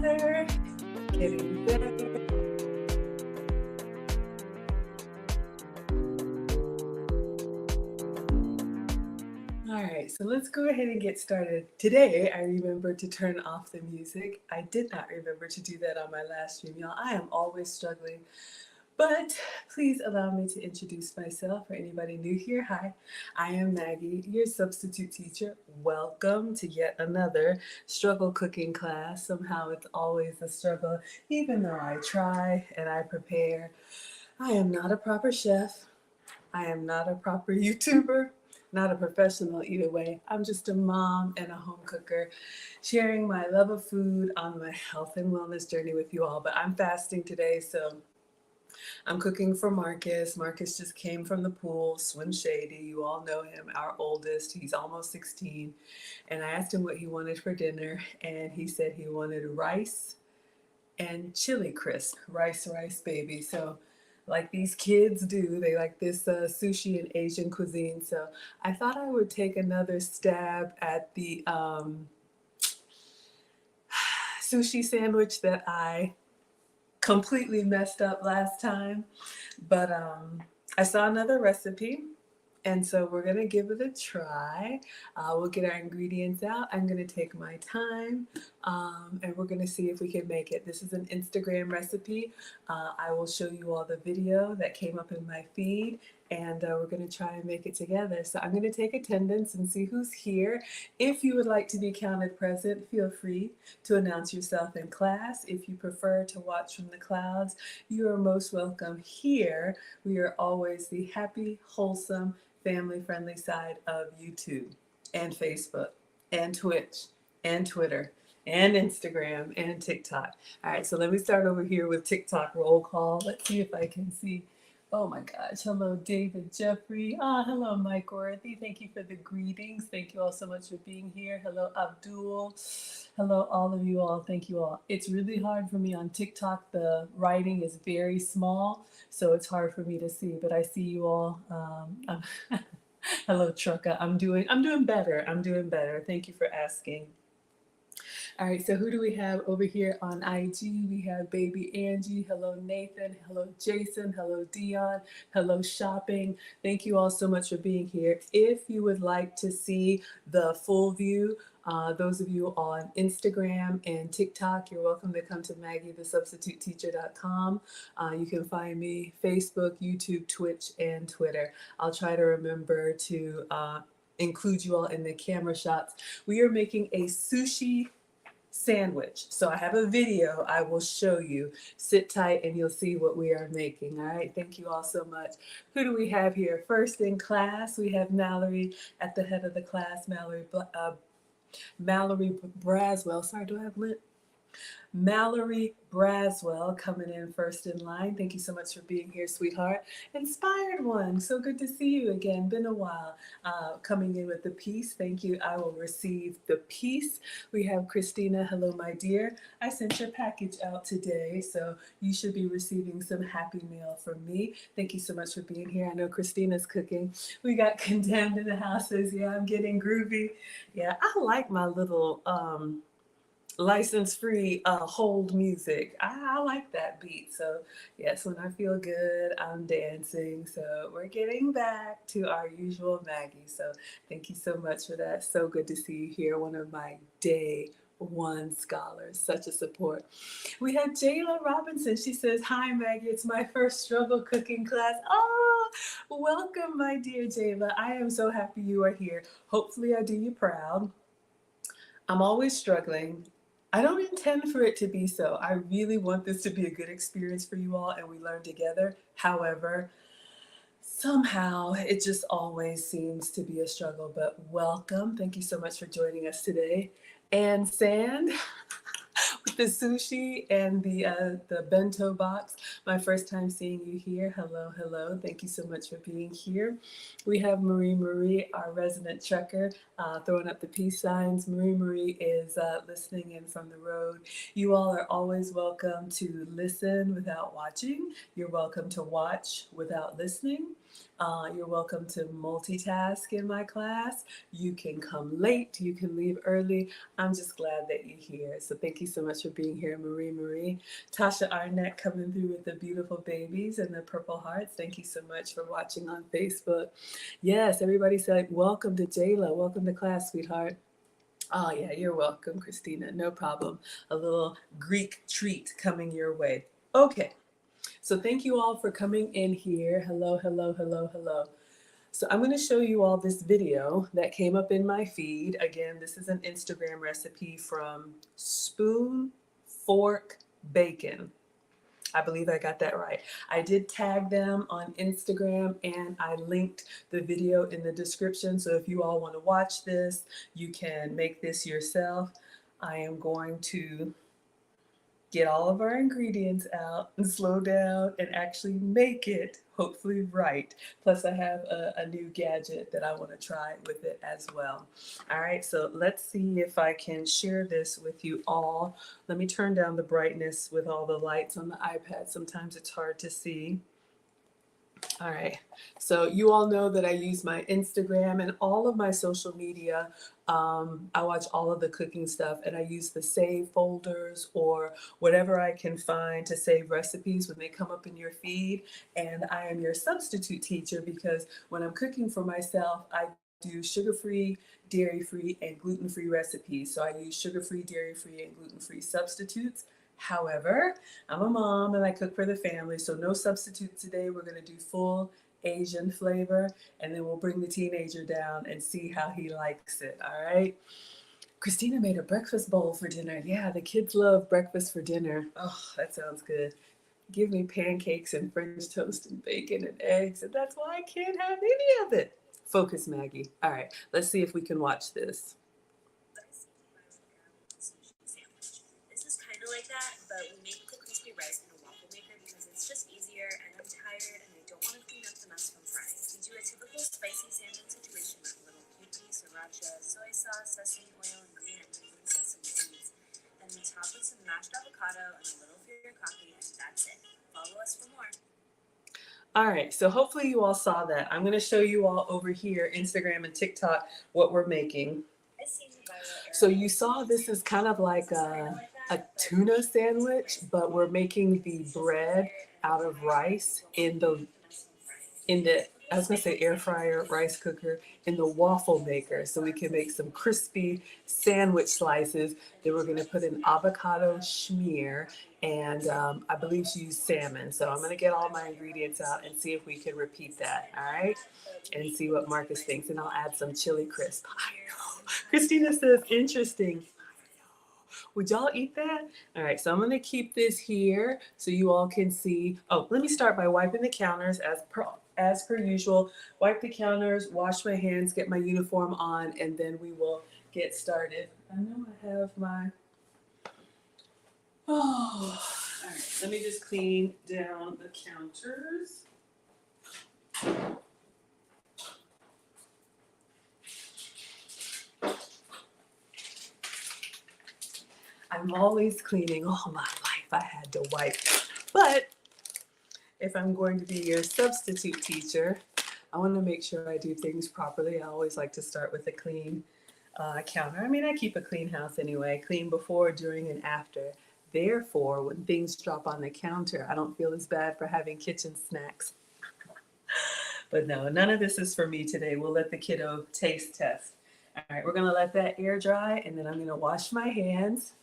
better, getting better. All right, so let's go ahead and get started. Today, I remembered to turn off the music. I did not remember to do that on my last stream, y'all. I am always struggling. But please allow me to introduce myself for anybody new here. Hi, I am Maggie, your substitute teacher. Welcome to yet another struggle cooking class. Somehow it's always a struggle, even though I try and I prepare. I am not a proper chef. I am not a proper YouTuber, not a professional either way. I'm just a mom and a home cooker, sharing my love of food on my health and wellness journey with you all. But I'm fasting today, so I'm cooking for Marcus. Marcus just came from the pool, Swim Shady. You all know him, our oldest. He's almost 16. And I asked him what he wanted for dinner, and he said he wanted rice and chili crisp. Rice, baby. So, like these kids do, they like this sushi and Asian cuisine. So, I thought I would take another stab at the sushi sandwich that I completely messed up last time, but I saw another recipe, and so we're gonna give it a try. We'll get our ingredients out. I'm gonna take my time, and we're gonna see if we can make it. This is an Instagram recipe. I will show you all the video that came up in my feed, and we're gonna try and make it together. So I'm gonna take attendance and see who's here. If you would like to be counted present, feel free to announce yourself in class. If you prefer to watch from the clouds, you are most welcome here. We are always the happy, wholesome, family-friendly side of YouTube and Facebook and Twitch and Twitter and Instagram and TikTok. All right, so let me start over here with TikTok roll call. Let's see if I can see. Oh my gosh. Hello, David Jeffrey. Hello, Mike Worthy. Thank you for the greetings. Thank you all so much for being here. Hello, Abdul. Hello, all of you all. Thank you all. It's really hard for me on TikTok. The writing is very small, so it's hard for me to see, but I see you all. Hello, Trucka. I'm doing better. I'm doing better. Thank you for asking. All right, so who do we have over here on IG? We have baby Angie. Hello, Nathan. Hello, Jason. Hello, Dion. Hello, Shopping. Thank you all so much for being here. If you would like to see the full view, those of you on Instagram and TikTok, you're welcome to come to MaggieTheSubstituteTeacher.com. You can find me Facebook, YouTube, Twitch, and Twitter. I'll try to remember to include you all in the camera shots. We are making a sushi sandwich. So I have a video I will show you. Sit tight and you'll see what we are making. All right. Thank you all so much. Who do we have here? First in class, we have Mallory at the head of the class. Mallory Braswell. Sorry, do I have lit? Mallory Braswell coming in first in line. Thank you so much for being here, sweetheart. Inspired One, so good to see you again. Been a while. Coming in with the piece. Thank you. I will receive the piece. We have Christina. Hello, my dear. I sent your package out today, so you should be receiving some happy mail from me. Thank you so much for being here. I know Christina's cooking. We got Condemned in the house. Says, yeah, I'm getting groovy. Yeah, I like my little license-free hold music. I like that beat. So yes, when I feel good, I'm dancing. So we're getting back to our usual Maggie. So thank you so much for that. So good to see you here. One of my day one scholars. Such a support. We have Jayla Robinson. She says, hi, Maggie. It's my first struggle cooking class. Oh, welcome, my dear Jayla. I am so happy you are here. Hopefully I do you proud. I'm always struggling. I don't intend for it to be so. I really want this to be a good experience for you all and we learn together. However, somehow it just always seems to be a struggle, but welcome. Thank you so much for joining us today. And Sand, with the sushi and the bento box. My first time seeing you here. Hello, hello. Thank you so much for being here. We have Marie, our resident trucker, throwing up the peace signs. Marie is listening in from the road. You all are always welcome to listen without watching. You're welcome to watch without listening. You're welcome to multitask in my class. You can come late, you can leave early. I'm just glad that you're here. So thank you so much for being here, Marie. Tasha Arnett coming through with the beautiful babies and the purple hearts. Thank you so much for watching on Facebook. Yes, everybody said, welcome to Jayla. Welcome to class, sweetheart. Oh yeah, you're welcome, Christina. No problem. A little Greek treat coming your way. Okay. So thank you all for coming in here. Hello. So I'm going to show you all this video that came up in my feed. Again, this is an Instagram recipe from Spoon Fork Bacon. I believe I got that right. I did tag them on Instagram and I linked the video in the description. So if you all want to watch this, you can make this yourself. I am going to get all of our ingredients out and slow down and actually make it hopefully right. Plus I have a new gadget that I want to try with it as well. All right, so let's see if I can share this with you all. Let me turn down the brightness with all the lights on the iPad. Sometimes it's hard to see. All right, so you all know that I use my Instagram and all of my social media. I watch all of the cooking stuff and I use the save folders or whatever I can find to save recipes when they come up in your feed. And I am your substitute teacher because when I'm cooking for myself, I do sugar-free, dairy-free, and gluten-free recipes. So I use sugar-free, dairy-free, and gluten-free substitutes. However, I'm a mom and I cook for the family, so no substitute today. We're going to do full Asian flavor, and then we'll bring the teenager down and see how he likes it, all right? Christina made a breakfast bowl for dinner. Yeah, the kids love breakfast for dinner. Oh, that sounds good. Give me pancakes and French toast and bacon and eggs, and that's why I can't have any of it. Focus, Maggie. All right, let's see if we can watch this. This is kind of like that, but we make the crispy rice in a waffle maker because it's just easier, and I'm tired and I don't want to clean up the mess from fries. We do a typical spicy salmon situation with a little kimchi, sriracha, soy sauce, sesame oil, and green onions and sesame seeds. Then we top with some mashed avocado and a little for your coffee, and that's it. Follow us for more. All right, so hopefully you all saw that. I'm going to show you all over here, Instagram and TikTok, what we're making. So you saw this is kind of like a tuna sandwich, but we're making the bread out of rice in the I was gonna say air fryer, rice cooker, in the waffle maker, so we can make some crispy sandwich slices. Then we're gonna put an avocado schmear, and I believe she used salmon. So I'm gonna get all my ingredients out and see if we can repeat that. All right, and see what Marcus thinks, and I'll add some chili crisp. I know. Christina says interesting. Would y'all eat that? All right, so I'm gonna keep this here so you all can see. Oh, let me start by wiping the counters as per usual. Wipe the counters, wash my hands, get my uniform on, and then we will get started. I know I have my, oh, all right, let me just clean down the counters. I'm always cleaning. All my life I had to wipe. But if I'm going to be your substitute teacher, I want to make sure I do things properly. I always like to start with a clean counter. I mean, I keep a clean house anyway, clean before, during, and after. Therefore, when things drop on the counter, I don't feel as bad for having kitchen snacks. But no, none of this is for me today. We'll let the kiddo taste test. All right, we're gonna let that air dry, and then I'm gonna wash my hands.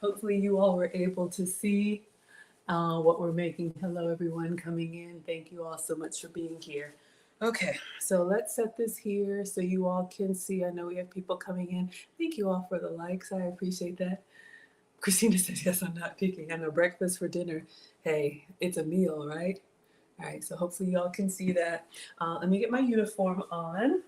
Hopefully you all were able to see what we're making. Hello everyone coming in. Thank you all so much for being here. Okay, so let's set this here so you all can see. I know we have people coming in. Thank you all for the likes. I appreciate that. Christina says, yes, I'm not picking. I know breakfast for dinner. Hey, it's a meal, right? All right, so hopefully y'all can see that. Let me get my uniform on.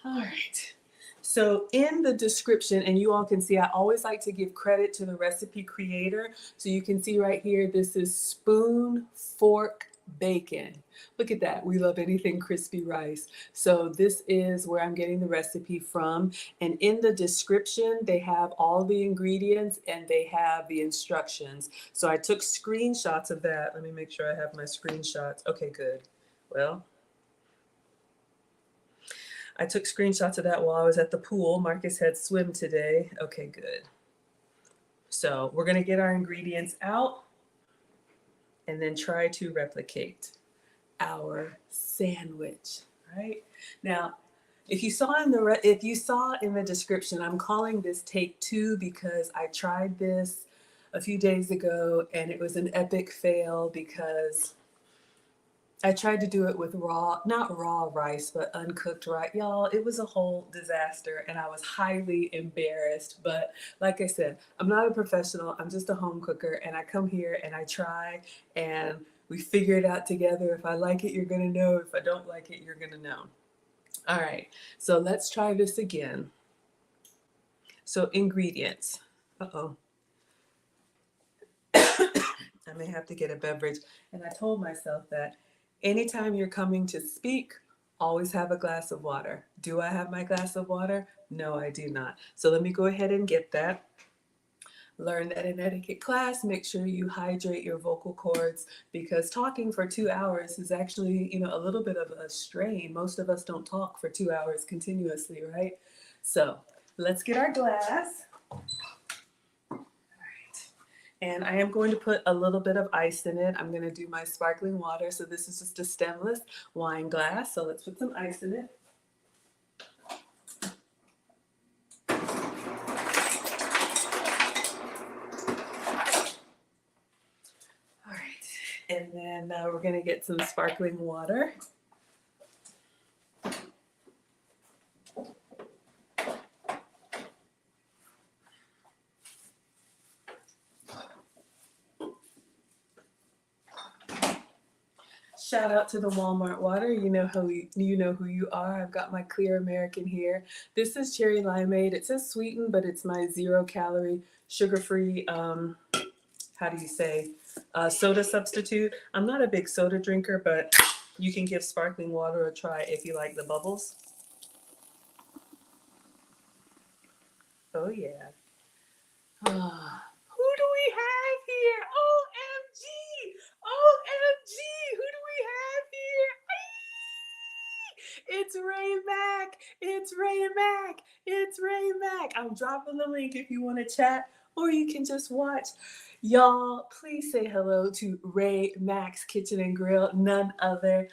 All right. So in the description, and you all can see, I always like to give credit to the recipe creator. So you can see right here, this is Spoon Fork bacon. Look at that. We love anything crispy rice. So this is where I'm getting the recipe from. And in the description, they have all the ingredients and they have the instructions. So I took screenshots of that. Let me make sure I have my screenshots. Okay, good. Well, I took screenshots of that while I was at the pool. Marcus had swim today. Okay, good. So we're going to get our ingredients out and then try to replicate our sandwich, right? Now, if you saw in the description, I'm calling this take 2 because I tried this a few days ago and it was an epic fail because I tried to do it with not raw rice, but uncooked rice. Y'all, it was a whole disaster and I was highly embarrassed. But like I said, I'm not a professional. I'm just a home cooker and I come here and I try and we figure it out together. If I like it, you're going to know. If I don't like it, you're going to know. All right, so let's try this again. So ingredients. Uh-oh. I may have to get a beverage. And I told myself that anytime you're coming to speak, always have a glass of water. Do I have my glass of water? No, I do not. So let me go ahead and get that. Learn that in etiquette class. Make sure you hydrate your vocal cords because talking for 2 hours is actually, a little bit of a strain. Most of us don't talk for 2 hours continuously, right? So let's get our glass. And I am going to put a little bit of ice in it. I'm going to do my sparkling water. So this is just a stemless wine glass. So let's put some ice in it. All right. And then we're going to get some sparkling water. Shout out to the Walmart water. You know who you are. I've got my clear American here. This is cherry limeade. It says sweetened, but it's my 0-calorie, sugar-free, soda substitute. I'm not a big soda drinker, but you can give sparkling water a try if you like the bubbles. Oh yeah. Who do we have here? OMG! OMG! Who do we have here? It's Ray Mac. It's Ray Mac. It's Ray Mac. I'm dropping the link if you want to chat or you can just watch. Y'all, please say hello to Ray Mac's Kitchen and Grill, none other.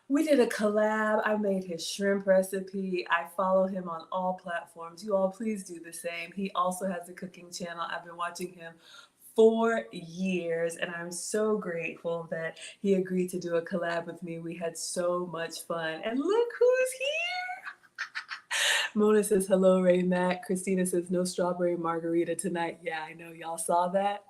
We did a collab. I made his shrimp recipe. I follow him on all platforms. You all please do the same. He also has a cooking channel. I've been watching him for years and I'm so grateful that he agreed to do a collab with me. We had so much fun. And look who's here. Mona says, hello, Ray Mac. Christina says, no strawberry margarita tonight. Yeah, I know. Y'all saw that?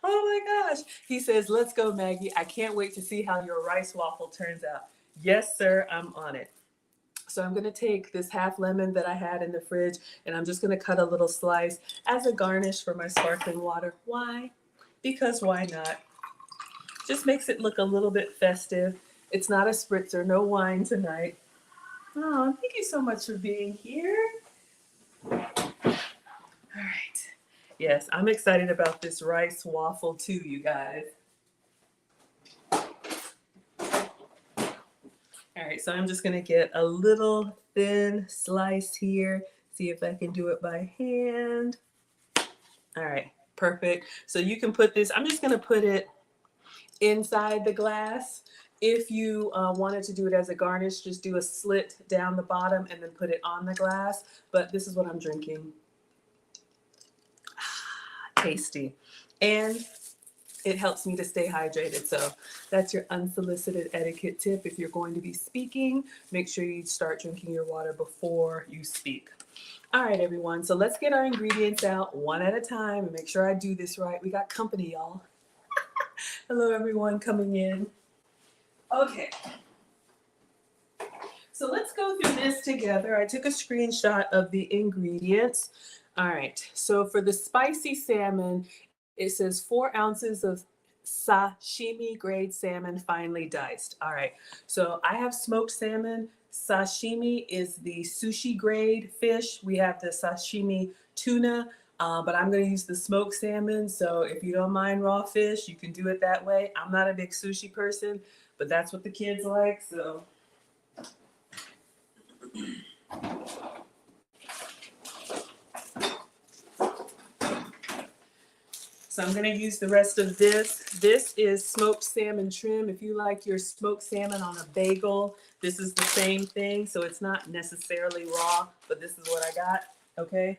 Oh my gosh. He says, let's go, Maggie. I can't wait to see how your rice waffle turns out. Yes, sir, I'm on it. So I'm going to take this half lemon that I had in the fridge and I'm just going to cut a little slice as a garnish for my sparkling water. Why? Because why not? Just makes it look a little bit festive. It's not a spritzer, no wine tonight. Oh, thank you so much for being here. All right. Yes, I'm excited about this rice waffle too, you guys. All right, so I'm just gonna get a little thin slice here. See if I can do it by hand. All right, perfect. So you can put this, I'm just gonna put it inside the glass. If you wanted to do it as a garnish, just do a slit down the bottom and then put it on the glass. But this is what I'm drinking. Tasty. And it helps me to stay hydrated. So that's your unsolicited etiquette tip. If you're going to be speaking, make sure you start drinking your water before you speak. All right, everyone. So let's get our ingredients out one at a time and make sure I do this right. We got company, y'all. Hello, everyone coming in. Okay. So let's go through this together. I took a screenshot of the ingredients. All right. So for the spicy salmon, it says 4 ounces of sashimi grade salmon finely diced. All right, so I have smoked salmon. Sashimi is the sushi grade fish. We have the sashimi tuna, but I'm going to use the smoked salmon. So if you don't mind raw fish, you can do it that way. I'm not a big sushi person, but that's what the kids like. So I'm going to use the rest of this. This is smoked salmon trim. If you like your smoked salmon on a bagel, this is the same thing. So it's not necessarily raw, but this is what I got. Okay.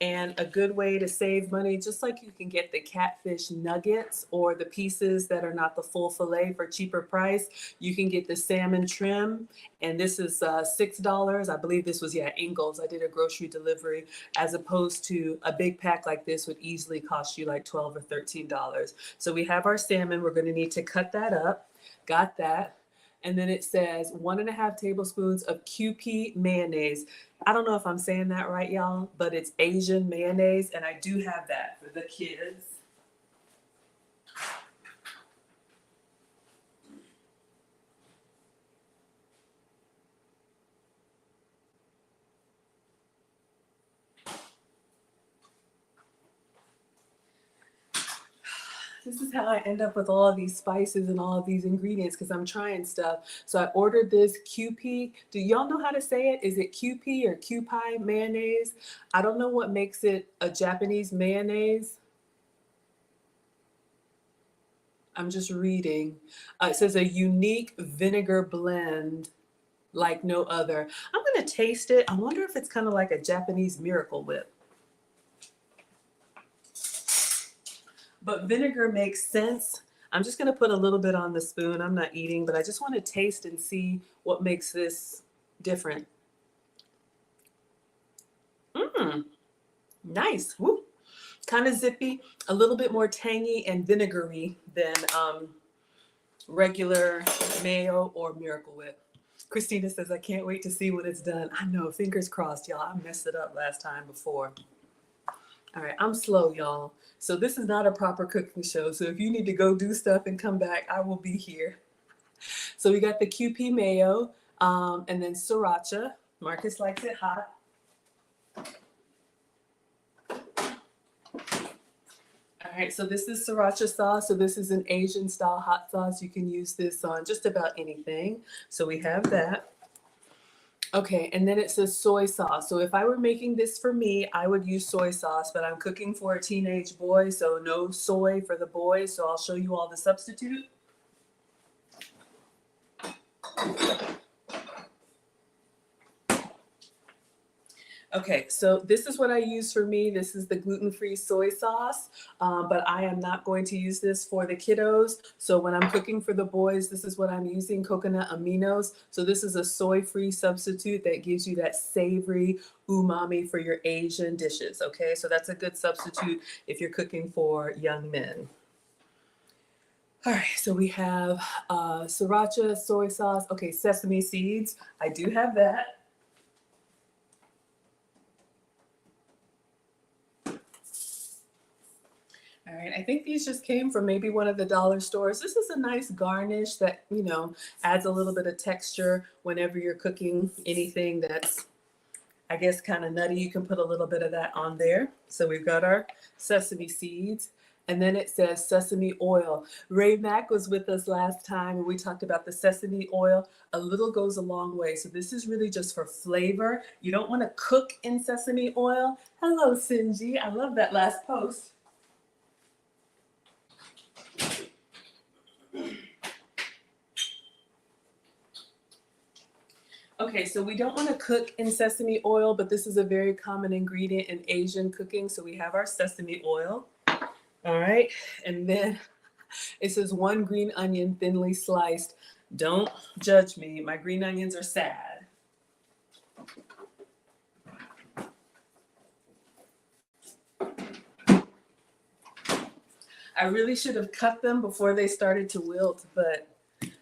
And a good way to save money, just like you can get the catfish nuggets or the pieces that are not the full fillet for cheaper price, you can get the salmon trim. And this is $6. I believe this was, Ingles. I did a grocery delivery, as opposed to a big pack like this would easily cost you like $12 or $13. So we have our salmon. We're going to need to cut that up. Got that. And then it says 1.5 tablespoons of QP mayonnaise. I don't know if I'm saying that right, y'all, but it's Asian mayonnaise, and I do have that for the kids. This is how I end up with all of these spices and all of these ingredients, because I'm trying stuff. So I ordered this QP. Do y'all know how to say it? Is it QP or QPI mayonnaise? I don't know what makes it a Japanese mayonnaise. I'm just reading. It says a unique vinegar blend like no other. I'm going to taste it. I wonder if it's kind of like a Japanese Miracle Whip. But vinegar makes sense. I'm just going to put a little bit on the spoon. I'm not eating, but I just want to taste and see what makes this different. Nice. Woo. Kind of zippy, a little bit more tangy and vinegary than regular mayo or Miracle Whip. Christina says, I can't wait to see when it's done. I know, fingers crossed, y'all. I messed it up last time before. All right, I'm slow, y'all. So this is not a proper cooking show. So if you need to go do stuff and come back, I will be here. So we got the QP mayo, and then sriracha. Marcus likes it hot. All right, so this is sriracha sauce. So this is an Asian style hot sauce. You can use this on just about anything. So we have that. Okay, and then it says soy sauce. So if I were making this for me, I would use soy sauce, but I'm cooking for a teenage boy, so no soy for the boys. So I'll show you all the substitute. Okay, so this is what I use for me. This is the gluten-free soy sauce, but I am not going to use this for the kiddos. So when I'm cooking for the boys, this is what I'm using, coconut aminos. So this is a soy-free substitute that gives you that savory umami for your Asian dishes, okay? So that's a good substitute if you're cooking for young men. All right, so we have sriracha, soy sauce, okay, sesame seeds. I do have that. All right, I think these just came from maybe one of the dollar stores. This is a nice garnish that, you know, adds a little bit of texture whenever you're cooking anything that's, I guess, kind of nutty. You can put a little bit of that on there. So we've got our sesame seeds. And then it says sesame oil. Ray Mack was with us last time and we talked about the sesame oil. A little goes a long way. So this is really just for flavor. You don't want to cook in sesame oil. Hello, Sinji. I love that last post. Okay, so we don't want to cook in sesame oil, but this is a very common ingredient in Asian cooking. So we have our sesame oil. All right, and then it says 1 green onion thinly sliced. Don't judge me. My green onions are sad. I really should have cut them before they started to wilt, but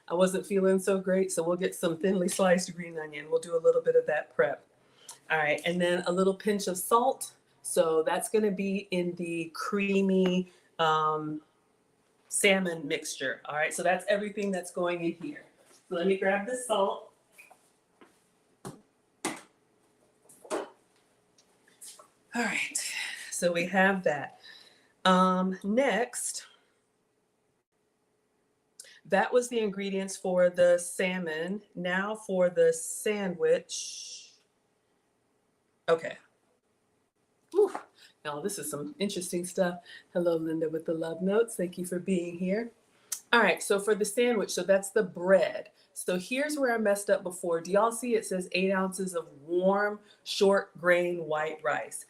I wasn't feeling so great. So we'll get some thinly sliced green onion. We'll do a little bit of that prep. All right, and then a little pinch of salt. So that's going to be in the creamy salmon mixture. All right, so that's everything that's going in here. So let me grab the salt. All right, so we have that. Next, that was the ingredients for the salmon. Now for the sandwich. Okay. Whew. Now this is some interesting stuff. Hello, Linda with the love notes. Thank you for being here. All right, so for the sandwich, so that's the bread. So here's where I messed up before. Do y'all see it says 8 ounces of warm, short grain white rice?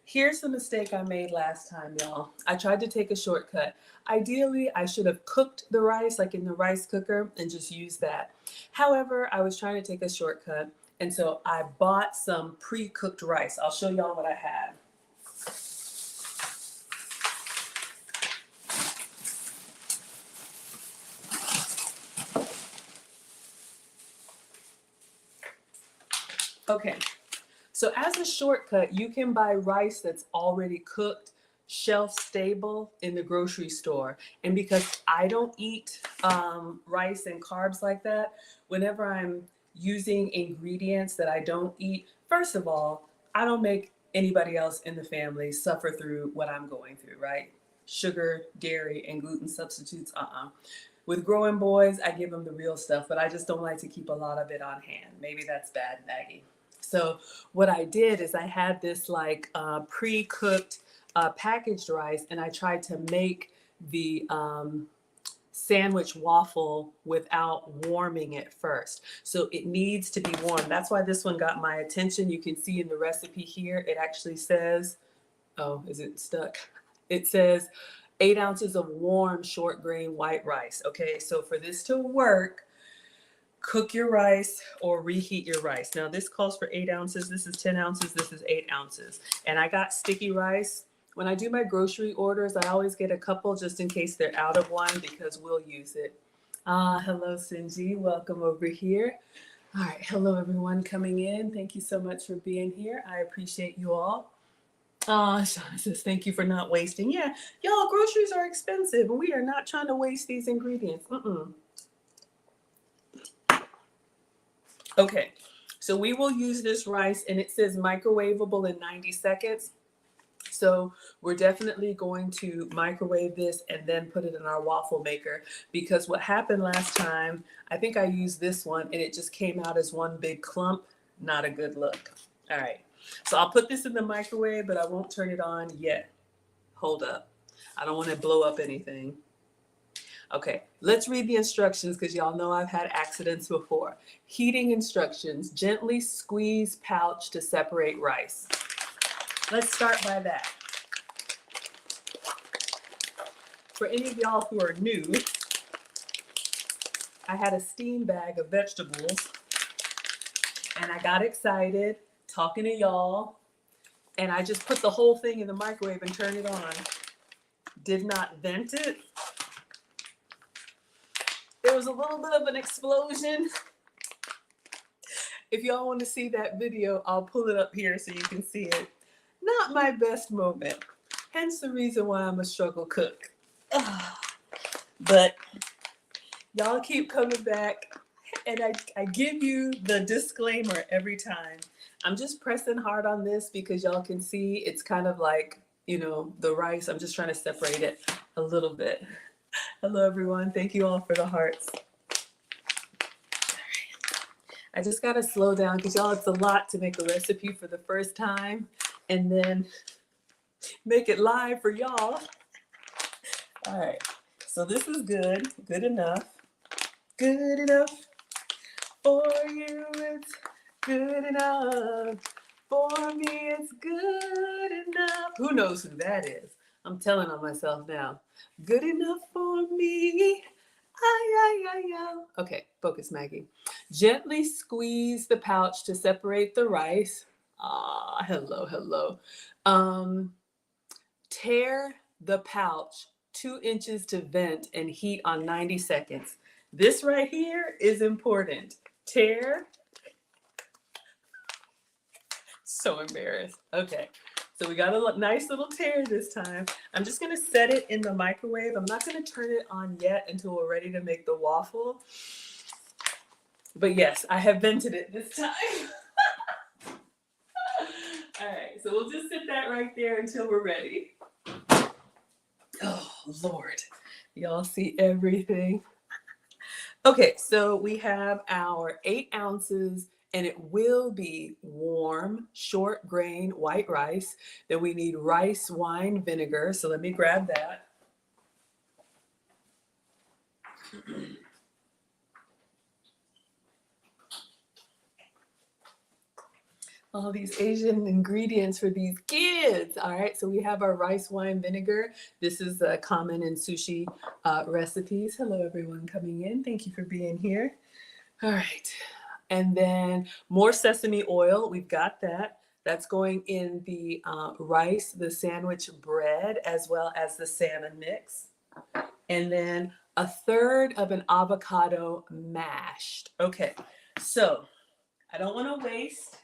Here's the mistake I made last time, y'all. I tried to take a shortcut. Ideally, I should have cooked the rice like in the rice cooker and just used that. However, I was trying to take a shortcut, and so I bought some pre-cooked rice. I'll show y'all what I have. Okay, so as a shortcut, you can buy rice that's already cooked, shelf stable in the grocery store. And because I don't eat rice and carbs like that, whenever I'm using ingredients that I don't eat, first of all, I don't make anybody else in the family suffer through what I'm going through, right? Sugar, dairy, and gluten substitutes, With growing boys, I give them the real stuff, but I just don't like to keep a lot of it on hand. Maybe that's bad, Maggie. So what I did is I had this like pre-cooked packaged rice, and I tried to make the sandwich waffle without warming it first. So it needs to be warm. That's why this one got my attention. You can see in the recipe here, it actually says, oh, is it stuck? It says 8 ounces of warm short grain white rice. Okay, so for this to work, cook your rice or reheat your rice. Now this calls for 8 ounces. This is 10 ounces. This is 8 ounces. And I got sticky rice. When I do my grocery orders, I always get a couple just in case they're out of one because we'll use it. Hello, Sinji. Welcome over here. All right. Hello, everyone coming in. Thank you so much for being here. I appreciate you all. Shauna says, thank you for not wasting. Yeah, y'all, groceries are expensive and we are not trying to waste these ingredients. Okay, so we will use this rice and it says microwavable in 90 seconds. So we're definitely going to microwave this and then put it in our waffle maker, because what happened last time, I think I used this one and it just came out as one big clump. Not a good look. All right, so I'll put this in the microwave, but I won't turn it on yet. Hold up. I don't want to blow up anything. Okay, let's read the instructions because y'all know I've had accidents before. Heating instructions: gently squeeze pouch to separate rice. Let's start by that. For any of y'all who are new, I had a steam bag of vegetables and I got excited talking to y'all and I just put the whole thing in the microwave and turned it on. Did not vent it. There was a little bit of an explosion. If y'all want to see that video, I'll pull it up here so you can see it. Not my best moment. Hence the reason why I'm a struggle cook. But y'all keep coming back, and I give you the disclaimer every time. I'm just pressing hard on this because y'all can see it's kind of like, you know, the rice. I'm just trying to separate it a little bit. Hello, everyone. Thank you all for the hearts. I just got to slow down because y'all, it's a lot to make a recipe for the first time and then make it live for y'all. All right. So this is good. Good enough. Good enough for you. It's good enough. For me, it's good enough. Who knows who that is? I'm telling on myself now. Good enough for me. Okay, focus, Maggie. Gently squeeze the pouch to separate the rice. Hello. Tear the pouch 2 inches to vent and heat on 90 seconds. This right here is important. Tear. So embarrassed. Okay, So we got a nice little tear this time. I'm just gonna set it in the microwave. I'm not gonna turn it on yet until we're ready to make the waffle. But yes, I have vented it this time. All right, so we'll just sit that right there until we're ready. Oh, Lord. Y'all see everything? Okay, so we have our 8 ounces, and it will be warm, short grain white rice. Then we need rice wine vinegar. So let me grab that. All these Asian ingredients for these kids. All right, so we have our rice wine vinegar. This is common in sushi recipes. Hello, everyone coming in. Thank you for being here. All right, and then more sesame oil. We've got that. That's going in the rice, the sandwich bread, as well as the salmon mix. And then a third of an avocado mashed. Okay, so I don't want to waste.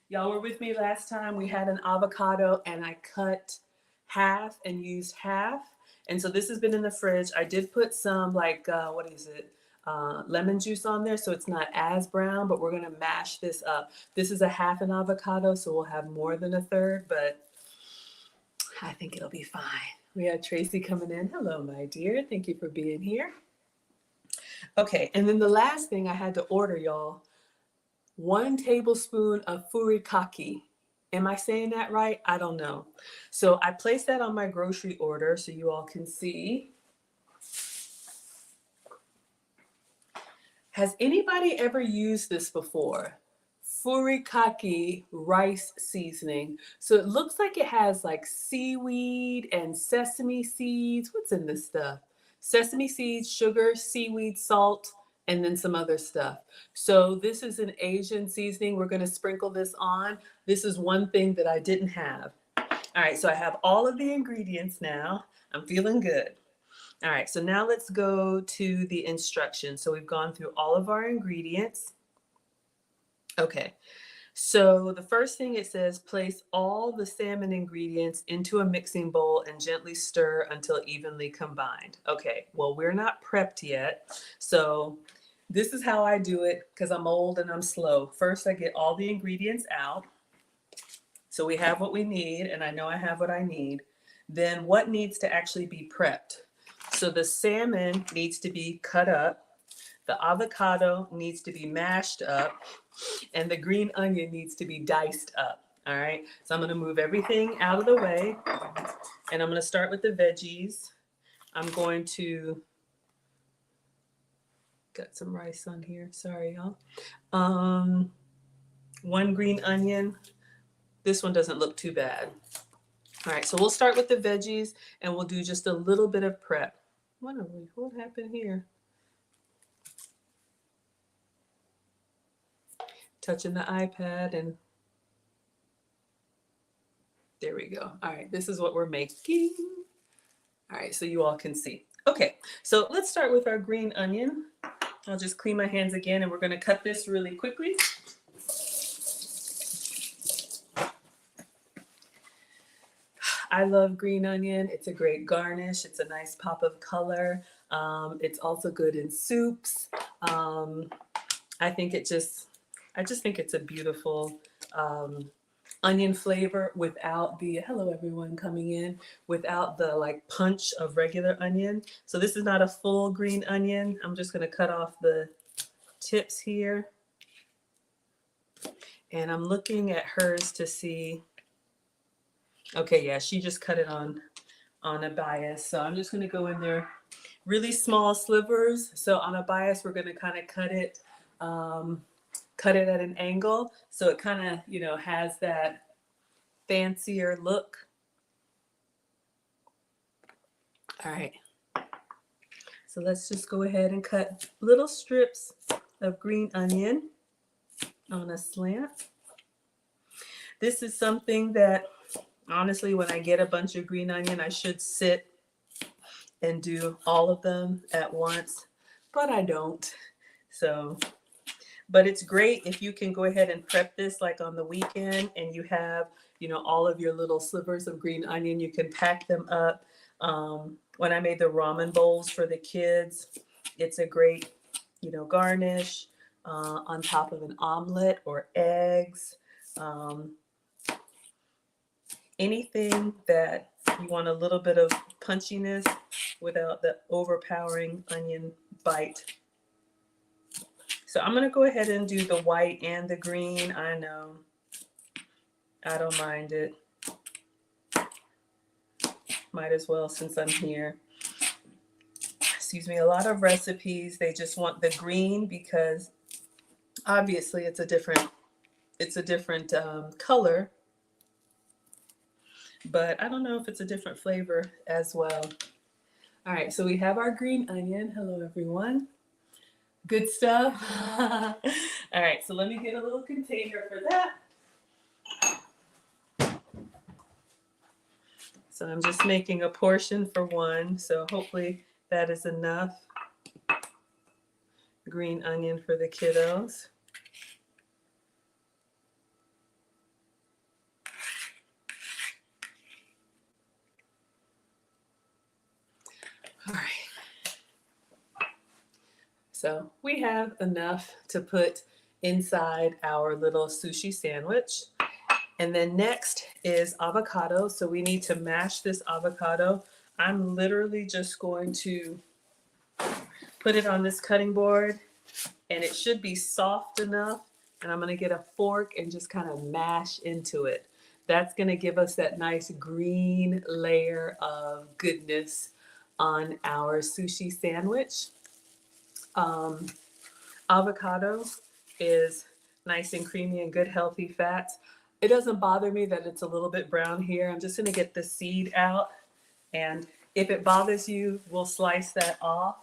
Y'all were with me last time. We had an avocado and I cut half and used half. And so this has been in the fridge. I did put some lemon juice on there so it's not as brown, but we're gonna mash this up. This is a half an avocado, so we'll have more than a third, but I think it'll be fine. We have Tracy coming in. Hello, my dear. Thank you for being here. Okay, and then the last thing I had to order, y'all, 1 tablespoon of furikake. Am I saying that right? I don't know. So I placed that on my grocery order so you all can see. Has anybody ever used this before? Furikake rice seasoning. So it looks like it has like seaweed and sesame seeds. What's in this stuff? Sesame seeds, sugar, seaweed, salt, and then some other stuff. So this is an Asian seasoning. We're gonna sprinkle this on. This is one thing that I didn't have. All right, so I have all of the ingredients now. I'm feeling good. All right, so now let's go to the instructions. So we've gone through all of our ingredients. Okay, so the first thing it says, place all the salmon ingredients into a mixing bowl and gently stir until evenly combined. Okay, well, we're not prepped yet. So this is how I do it because I'm old and I'm slow. First, I get all the ingredients out. So we have what we need, and I know I have what I need. Then what needs to actually be prepped? So the salmon needs to be cut up. The avocado needs to be mashed up, and the green onion needs to be diced up. All right, so I'm gonna move everything out of the way, and I'm gonna start with the veggies. I'm going to got some rice on here. Sorry, y'all. 1 green onion. This one doesn't look too bad. All right, so we'll start with the veggies, and we'll do just a little bit of prep. What happened here? Touching the iPad, and there we go. All right, this is what we're making. All right, so you all can see. Okay, so let's start with our green onion. I'll just clean my hands again, and we're gonna cut this really quickly. I love green onion. It's a great garnish. It's a nice pop of color. It's also good in soups. I just think it's a beautiful onion flavor without the, hello everyone coming in, without the like punch of regular onion. So this is not a full green onion. I'm just gonna cut off the tips here. And I'm looking at hers to see, okay, yeah, she just cut it on a bias. So I'm just gonna go in there, really small slivers. So on a bias, we're gonna kind of cut it at an angle so it kind of, you know, has that fancier look. All right, so let's just go ahead and cut little strips of green onion on a slant. This is something that honestly, when I get a bunch of green onion, I should sit and do all of them at once, but I don't. So But it's great if you can go ahead and prep this like on the weekend and you have, you know, all of your little slivers of green onion. You can pack them up. When I made the ramen bowls for the kids, it's a great, you know, garnish on top of an omelet or eggs. Um, Anything that you want a little bit of punchiness without the overpowering onion bite. So I'm gonna go ahead and do the white and the green. I know, I don't mind it. Might as well since I'm here. Excuse me, a lot of recipes, they just want the green because obviously it's a different color, but I don't know if it's a different flavor as well. All right, so we have our green onion. Hello, everyone. Good stuff. All right, so let me get a little container for that. So I'm just making a portion for one, so hopefully that is enough green onion for the kiddos. All right. So we have enough to put inside our little sushi sandwich. And then next is avocado. So we need to mash this avocado. I'm literally just going to put it on this cutting board and it should be soft enough. And I'm going to get a fork and just kind of mash into it. That's going to give us that nice green layer of goodness on our sushi sandwich. Avocado is nice and creamy and good healthy fats. It doesn't bother me that it's a little bit brown here. I'm just going to get the seed out, and if it bothers you, we'll slice that off.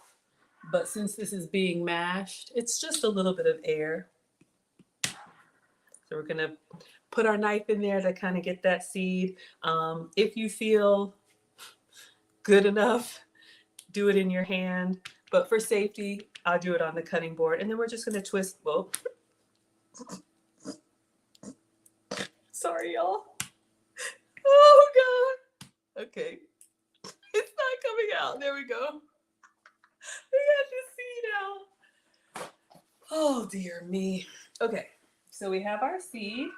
But since this is being mashed, it's just a little bit of air. So we're going to put our knife in there to kind of get that seed. If you feel good enough, do it in your hand. But for safety, I'll do it on the cutting board. And then we're just going to twist. Whoa. Sorry, y'all. Oh, God. Okay. It's not coming out. There we go. We got the seed out. Oh, dear me. Okay. So we have our seed.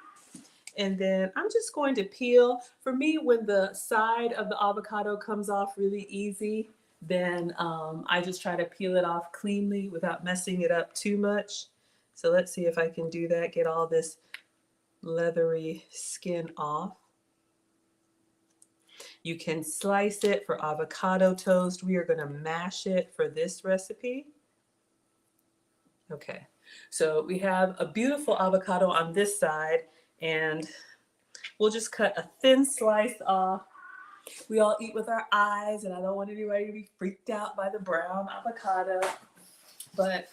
And then I'm just going to peel. For me, when the side of the avocado comes off really easy, then I just try to peel it off cleanly without messing it up too much. So let's see if I can do that, get all this leathery skin off. You can slice it for avocado toast. We are going to mash it for this recipe. Okay, so we have a beautiful avocado on this side, and we'll just cut a thin slice off. We all eat with our eyes, and I don't want anybody to be freaked out by the brown avocado. But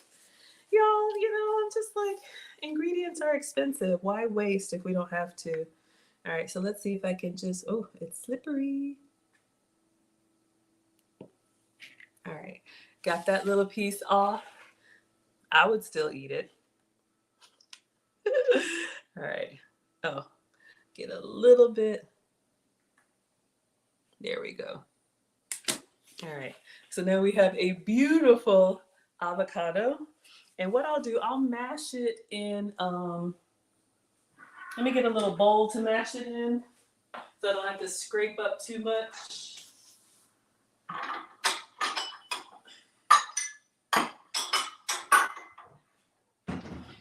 y'all, you know, I'm just like, ingredients are expensive. Why waste if we don't have to? All right, so let's see if I can just, oh, it's slippery. All right, got that little piece off. I would still eat it. All right. Oh, get a little bit. There we go. All right. So now we have a beautiful avocado. And what I'll do, I'll mash it in, let me get a little bowl to mash it in so I don't have to scrape up too much.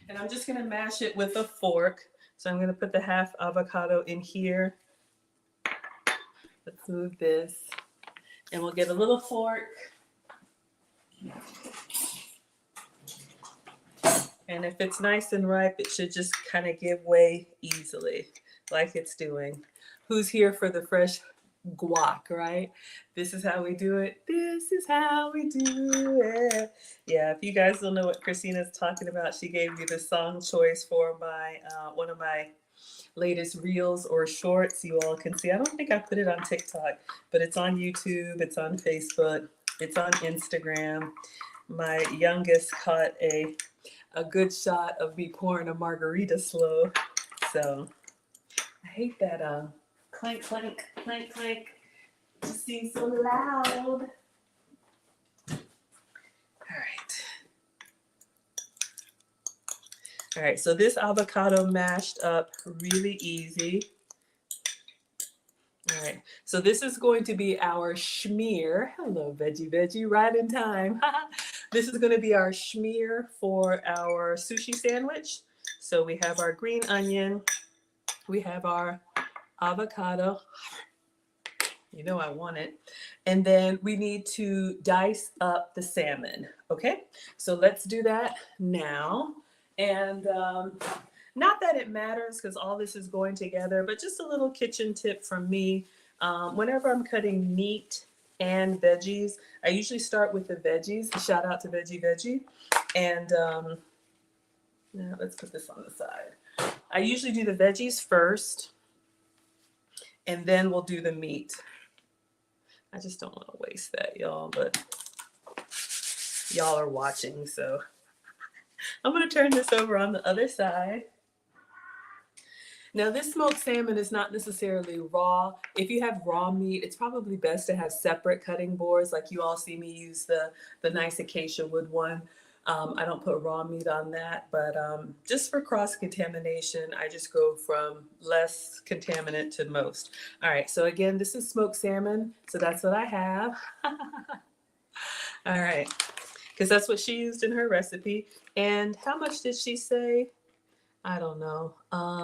And I'm just going to mash it with a fork. So I'm going to put the half avocado in here. Let's move this. And we'll get a little fork. And if it's nice and ripe, it should just kind of give way easily, like it's doing. Who's here for the fresh guac, right? This is how we do it. This is how we do it. Yeah, if you guys don't know what Christina's talking about, she gave me the song choice for my one of my latest reels or shorts. You all can see. I don't think I put it on TikTok, but it's on YouTube, it's on Facebook, it's on Instagram. My youngest caught a a good shot of me pouring a margarita slow. So I hate that clank, clank, clank, clank. It just seems so loud. All right, so this avocado mashed up really easy. All right, so this is going to be our schmear. Hello, veggie, veggie, right in time. This is going to be our schmear for our sushi sandwich. So we have our green onion, we have our avocado. You know I want it. And then we need to dice up the salmon. Okay, so let's do that now. And not that it matters because all this is going together, but just a little kitchen tip from me. Whenever I'm cutting meat and veggies, I usually start with the veggies. Shout out to Veggie. And now let's put this on the side. I usually do the veggies first, and then we'll do the meat. I just don't want to waste that, y'all, but y'all are watching, so I'm going to turn this over on the other side. Now, this smoked salmon is not necessarily raw. If you have raw meat, it's probably best to have separate cutting boards. Like you all see me use the nice acacia wood one. I don't put raw meat on that, but just for cross-contamination, I just go from less contaminant to most. All right, so again, this is smoked salmon, so that's what I have. All right, because that's what she used in her recipe. And how much did she say? I don't know.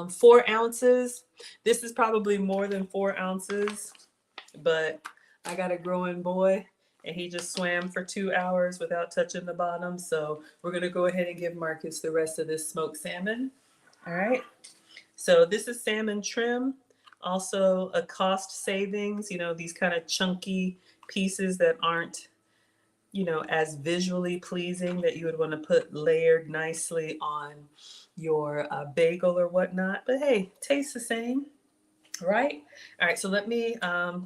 4 ounces. This is probably more than 4 ounces, but I got a growing boy and he just swam for 2 hours without touching the bottom. So we're going to go ahead and give Marcus the rest of this smoked salmon. All right. So this is salmon trim. Also a cost savings, these kind of chunky pieces that aren't, as visually pleasing, that you would want to put layered nicely on your bagel or whatnot. But hey, tastes the same. Right? All right, so let me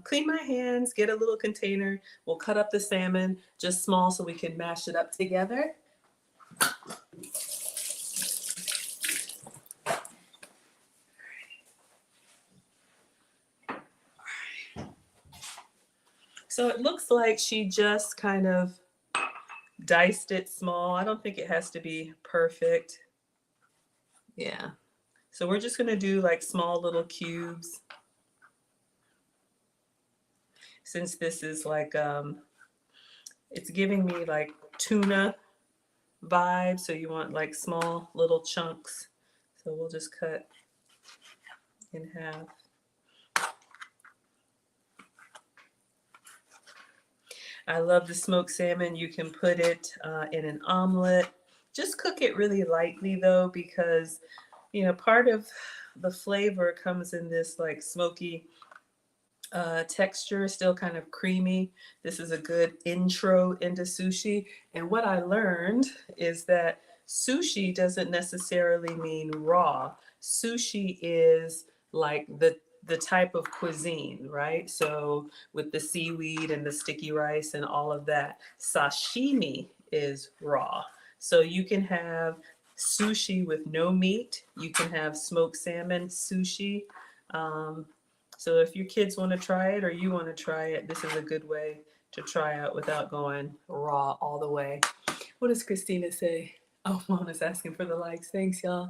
clean my hands, get a little container. We'll cut up the salmon just small so we can mash it up together. So it looks like she just kind of diced it small. I don't think it has to be perfect. Yeah. So we're just going to do like small little cubes. Since this is like, it's giving me like tuna vibe. So you want like small little chunks. So we'll just cut in half. I love the smoked salmon. You can put it in an omelet. Just cook it really lightly though, because part of the flavor comes in this like smoky texture, still kind of creamy. This is a good intro into sushi. And what I learned is that sushi doesn't necessarily mean raw. Sushi is like the type of cuisine, right? So with the seaweed and the sticky rice and all of that, sashimi is raw. So you can have sushi with no meat. You can have smoked salmon sushi. So if your kids want to try it or you want to try it, this is a good way to try out without going raw all the way. What does Christina say? Oh, Mona's asking for the likes. Thanks, y'all.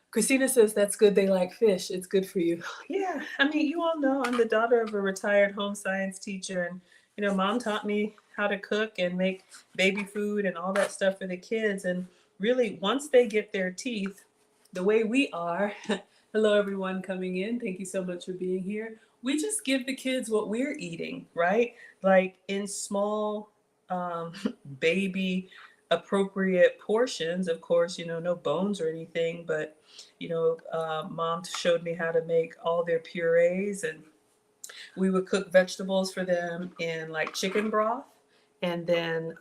Christina says that's good. They like fish. It's good for you. Yeah, I mean, you all know I'm the daughter of a retired home science teacher, and mom taught me how to cook and make baby food and all that stuff for the kids. And really, once they get their teeth, the way we are, hello everyone coming in. Thank you so much for being here. We just give the kids what we're eating, right? Like in small baby appropriate portions, of course, no bones or anything, but mom showed me how to make all their purees, and we would cook vegetables for them in like chicken broth. And then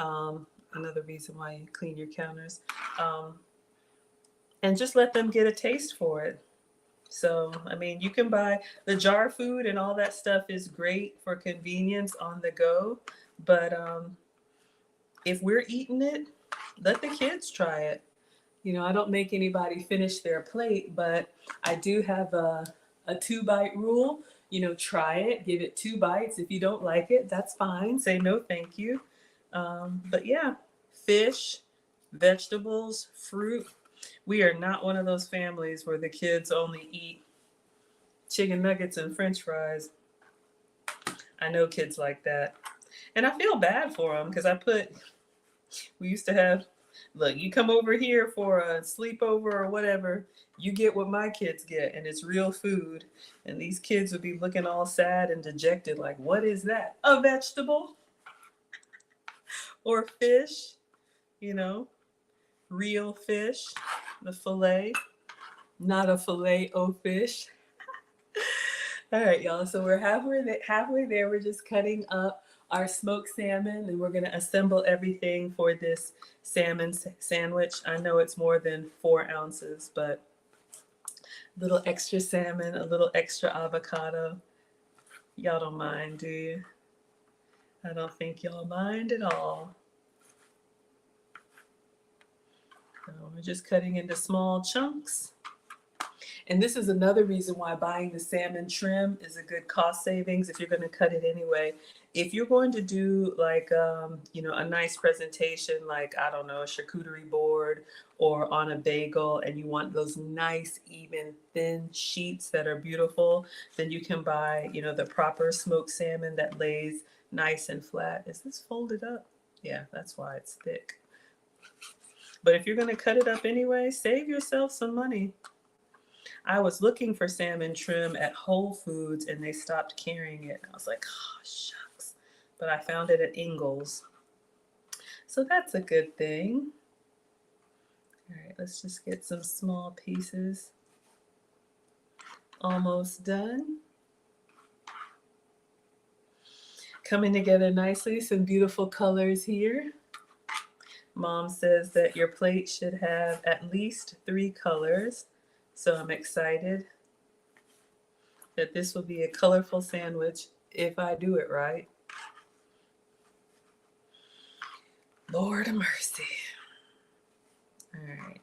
another reason why you clean your counters, and just let them get a taste for it. So, I mean, you can buy the jar food and all that stuff is great for convenience on the go. But if we're eating it, let the kids try it. You know, I don't make anybody finish their plate, but I do have a 2-bite rule. You know, try it, give it 2 bites. If you don't like it, that's fine. Say no, thank you. But yeah, fish, vegetables, fruit. We are not one of those families where the kids only eat chicken nuggets and french fries. I know kids like that. And I feel bad for them because we used to have, look, you come over here for a sleepover or whatever, you get what my kids get, and it's real food. And these kids would be looking all sad and dejected, like, what is that? A vegetable or fish, you know, real fish, the fillet, not a filet o fish. All right, y'all. So we're halfway there. We're just cutting up our smoked salmon, and we're gonna assemble everything for this salmon sandwich. I know it's more than 4 ounces, but a little extra salmon, a little extra avocado. Y'all don't mind, do you? I don't think y'all mind at all. So we're just cutting into small chunks. And this is another reason why buying the salmon trim is a good cost savings if you're going to cut it anyway. If you're going to do like, you know, a nice presentation, like, I don't know, a charcuterie board or on a bagel, and you want those nice, even, thin sheets that are beautiful, then you can buy, you know, the proper smoked salmon that lays nice and flat. Is this folded up? Yeah, that's why it's thick. But if you're going to cut it up anyway, save yourself some money. I was looking for salmon trim at Whole Foods and they stopped carrying it. I was like, oh, shucks. But I found it at Ingles. So that's a good thing. All right, let's just get some small pieces. Almost done. Coming together nicely, some beautiful colors here. Mom says that your plate should have at least 3 colors. So I'm excited that this will be a colorful sandwich if I do it right. Lord of mercy. All right.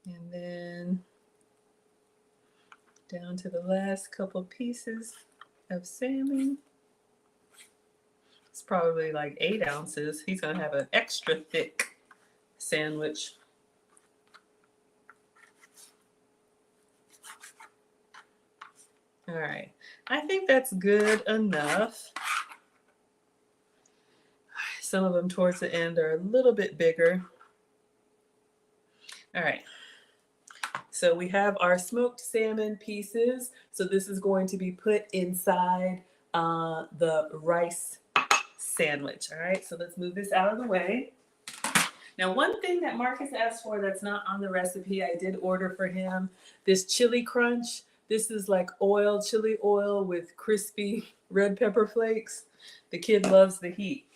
And then down to the last couple pieces of salmon. It's probably like 8 ounces. He's gonna have an extra thick sandwich. All right, I think that's good enough. Some of them towards the end are a little bit bigger. All right. So we have our smoked salmon pieces. So this is going to be put inside the rice sandwich. All right, so let's move this out of the way. Now, one thing that Marcus asked for that's not on the recipe, I did order for him this chili crunch. This is like oil, chili oil with crispy red pepper flakes. The kid loves the heat.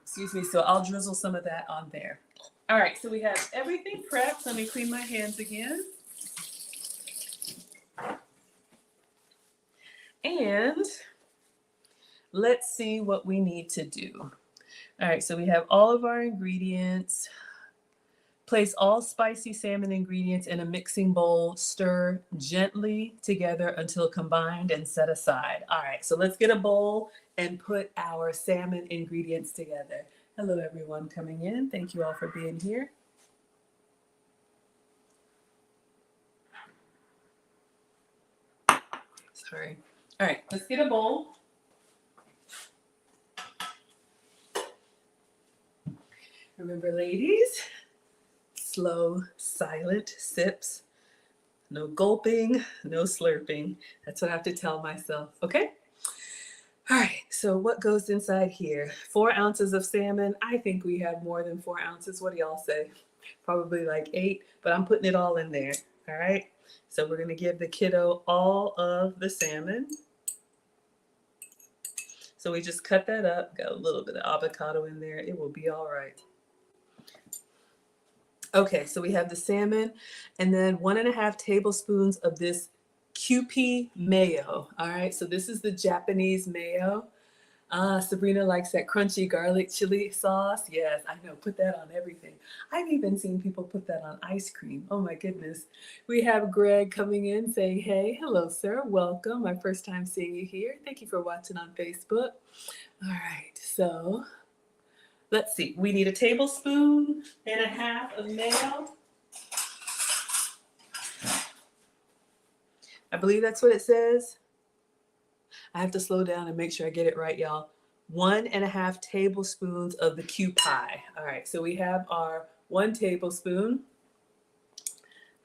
Excuse me, so I'll drizzle some of that on there. All right, so we have everything prepped. Let me clean my hands again. And let's see what we need to do. All right, so we have all of our ingredients. Place all spicy salmon ingredients in a mixing bowl. Stir gently together until combined and set aside. All right, so let's get a bowl and put our salmon ingredients together. Hello, everyone coming in. Thank you all for being here. Sorry. All right, let's get a bowl. Remember, ladies, slow, silent sips. No gulping, no slurping. That's what I have to tell myself, okay? All right, so what goes inside here? 4 ounces of salmon. I think we have more than 4 ounces. What do y'all say? Probably like 8, but I'm putting it all in there, all right? So we're gonna give the kiddo all of the salmon. So we just cut that up, got a little bit of avocado in there. It will be all right. Okay, so we have the salmon and then 1.5 tablespoons of this QP mayo. All right, so this is the Japanese mayo. Sabrina likes that crunchy garlic chili sauce. Yes, I know, put that on everything. I've even seen people put that on ice cream. Oh my goodness. We have Greg coming in saying, hey, hello, sir, welcome. My first time seeing you here. Thank you for watching on Facebook. All right, so let's see. We need 1.5 tablespoons of mayo. I believe that's what it says. I have to slow down and make sure I get it right, y'all. 1.5 tablespoons of the Q pie. All right, so we have our 1 tablespoon.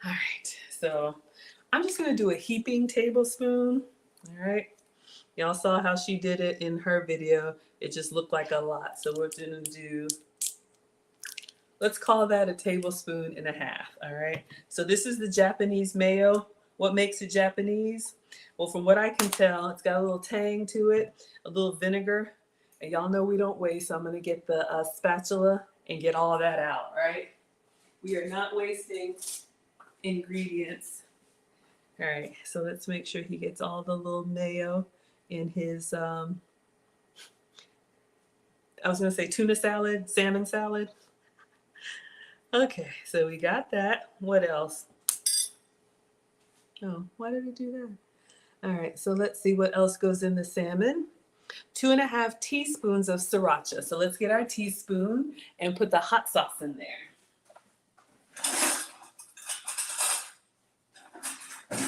All right, so I'm just gonna do a heaping tablespoon. All right, y'all saw how she did it in her video. It just looked like a lot. So we're gonna do, let's call that 1.5 tablespoons. All right, so this is the Japanese mayo. What makes it Japanese? Well, from what I can tell, it's got a little tang to it, a little vinegar, and y'all know we don't waste, so I'm gonna get the spatula and get all that out, right? We are not wasting ingredients. All right, so let's make sure he gets all the little mayo in his, I was gonna say tuna salad, salmon salad. Okay, so we got that. What else? Oh, why did it do that? All right, so let's see what else goes in the salmon. 2.5 teaspoons of sriracha. So let's get our teaspoon and put the hot sauce in there. All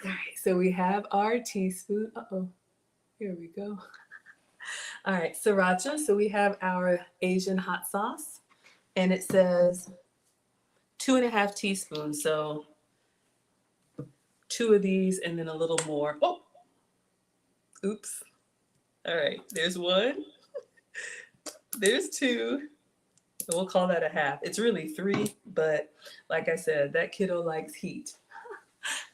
right, so we have our teaspoon. Uh-oh, here we go. All right, sriracha. So we have our Asian hot sauce, and it says 2.5 teaspoons. So 2 of these and then a little more. Oh, oops. All right, there's 1. There's 2. We'll call that 1/2. It's really 3, but like I said, that kiddo likes heat.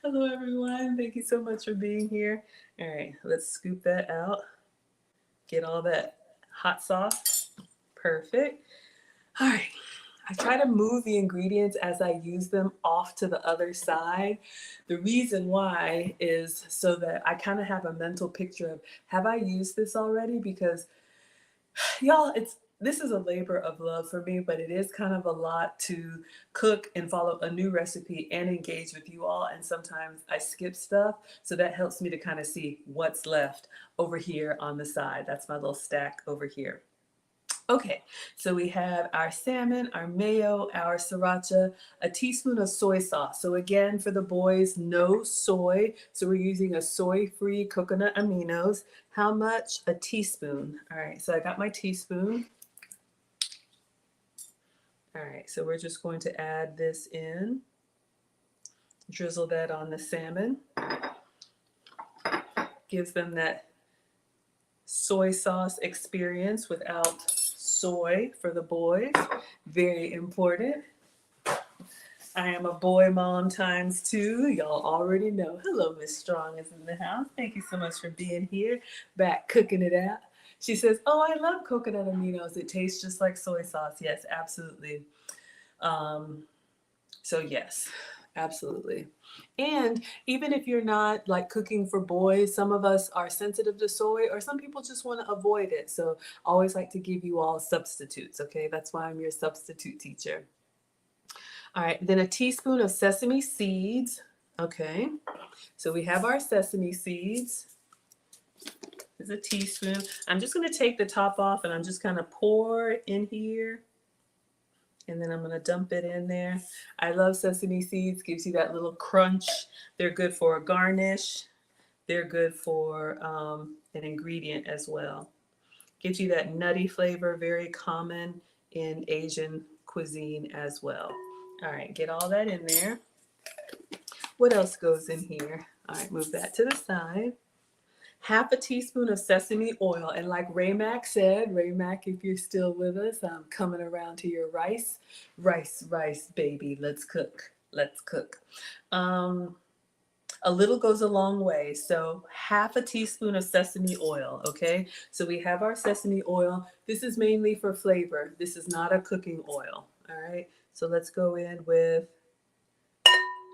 Hello, everyone. Thank you so much for being here. All right, let's scoop that out. Get all that hot sauce. Perfect. All right. I try to move the ingredients as I use them off to the other side. The reason why is so that I kind of have a mental picture of, have I used this already? Because y'all, this is a labor of love for me, but it is kind of a lot to cook and follow a new recipe and engage with you all. And sometimes I skip stuff. So that helps me to kind of see what's left over here on the side. That's my little stack over here. Okay, so we have our salmon, our mayo, our sriracha, a teaspoon of soy sauce. So again, for the boys, no soy. So we're using a soy-free coconut aminos. How much? A teaspoon. All right, so I got my teaspoon. All right, so we're just going to add this in. Drizzle that on the salmon. Gives them that soy sauce experience without soy for the boys. Very important. I am a boy mom ×2. Y'all already know. Hello, Miss Strong is in the house. Thank you so much for being here. Back cooking it out. She says, oh, I love coconut aminos. It tastes just like soy sauce. Yes, absolutely. So yes, absolutely. And even if you're not like cooking for boys, some of us are sensitive to soy, or some people just want to avoid it. So I always like to give you all substitutes, okay? That's why I'm your substitute teacher. All right, then a teaspoon of sesame seeds. Okay, so we have our sesame seeds. There's a teaspoon. I'm just gonna take the top off and I'm just gonna pour in here. And then I'm gonna dump it in there. I love sesame seeds, gives you that little crunch. They're good for a garnish. They're good for an ingredient as well. Gives you that nutty flavor, very common in Asian cuisine as well. All right, get all that in there. What else goes in here? All right, move that to the side. Half a teaspoon of sesame oil. And like Raymac said, Raymac, if you're still with us, I'm coming around to your rice. Rice, rice, baby, let's cook. Let's cook. A little goes a long way. So half a teaspoon of sesame oil, okay? So we have our sesame oil. This is mainly for flavor. This is not a cooking oil, all right? So let's go in with,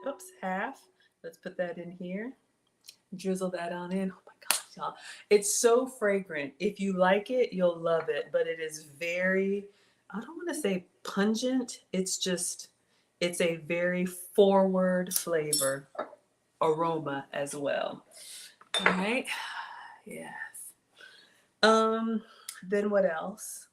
oops, half. Let's put that in here. Drizzle that on in. Oh my gosh, y'all. It's so fragrant. If you like it, you'll love it. But it is very, I don't want to say pungent. It's just, it's a very forward flavor, aroma as well. All right. Yes. Then what else?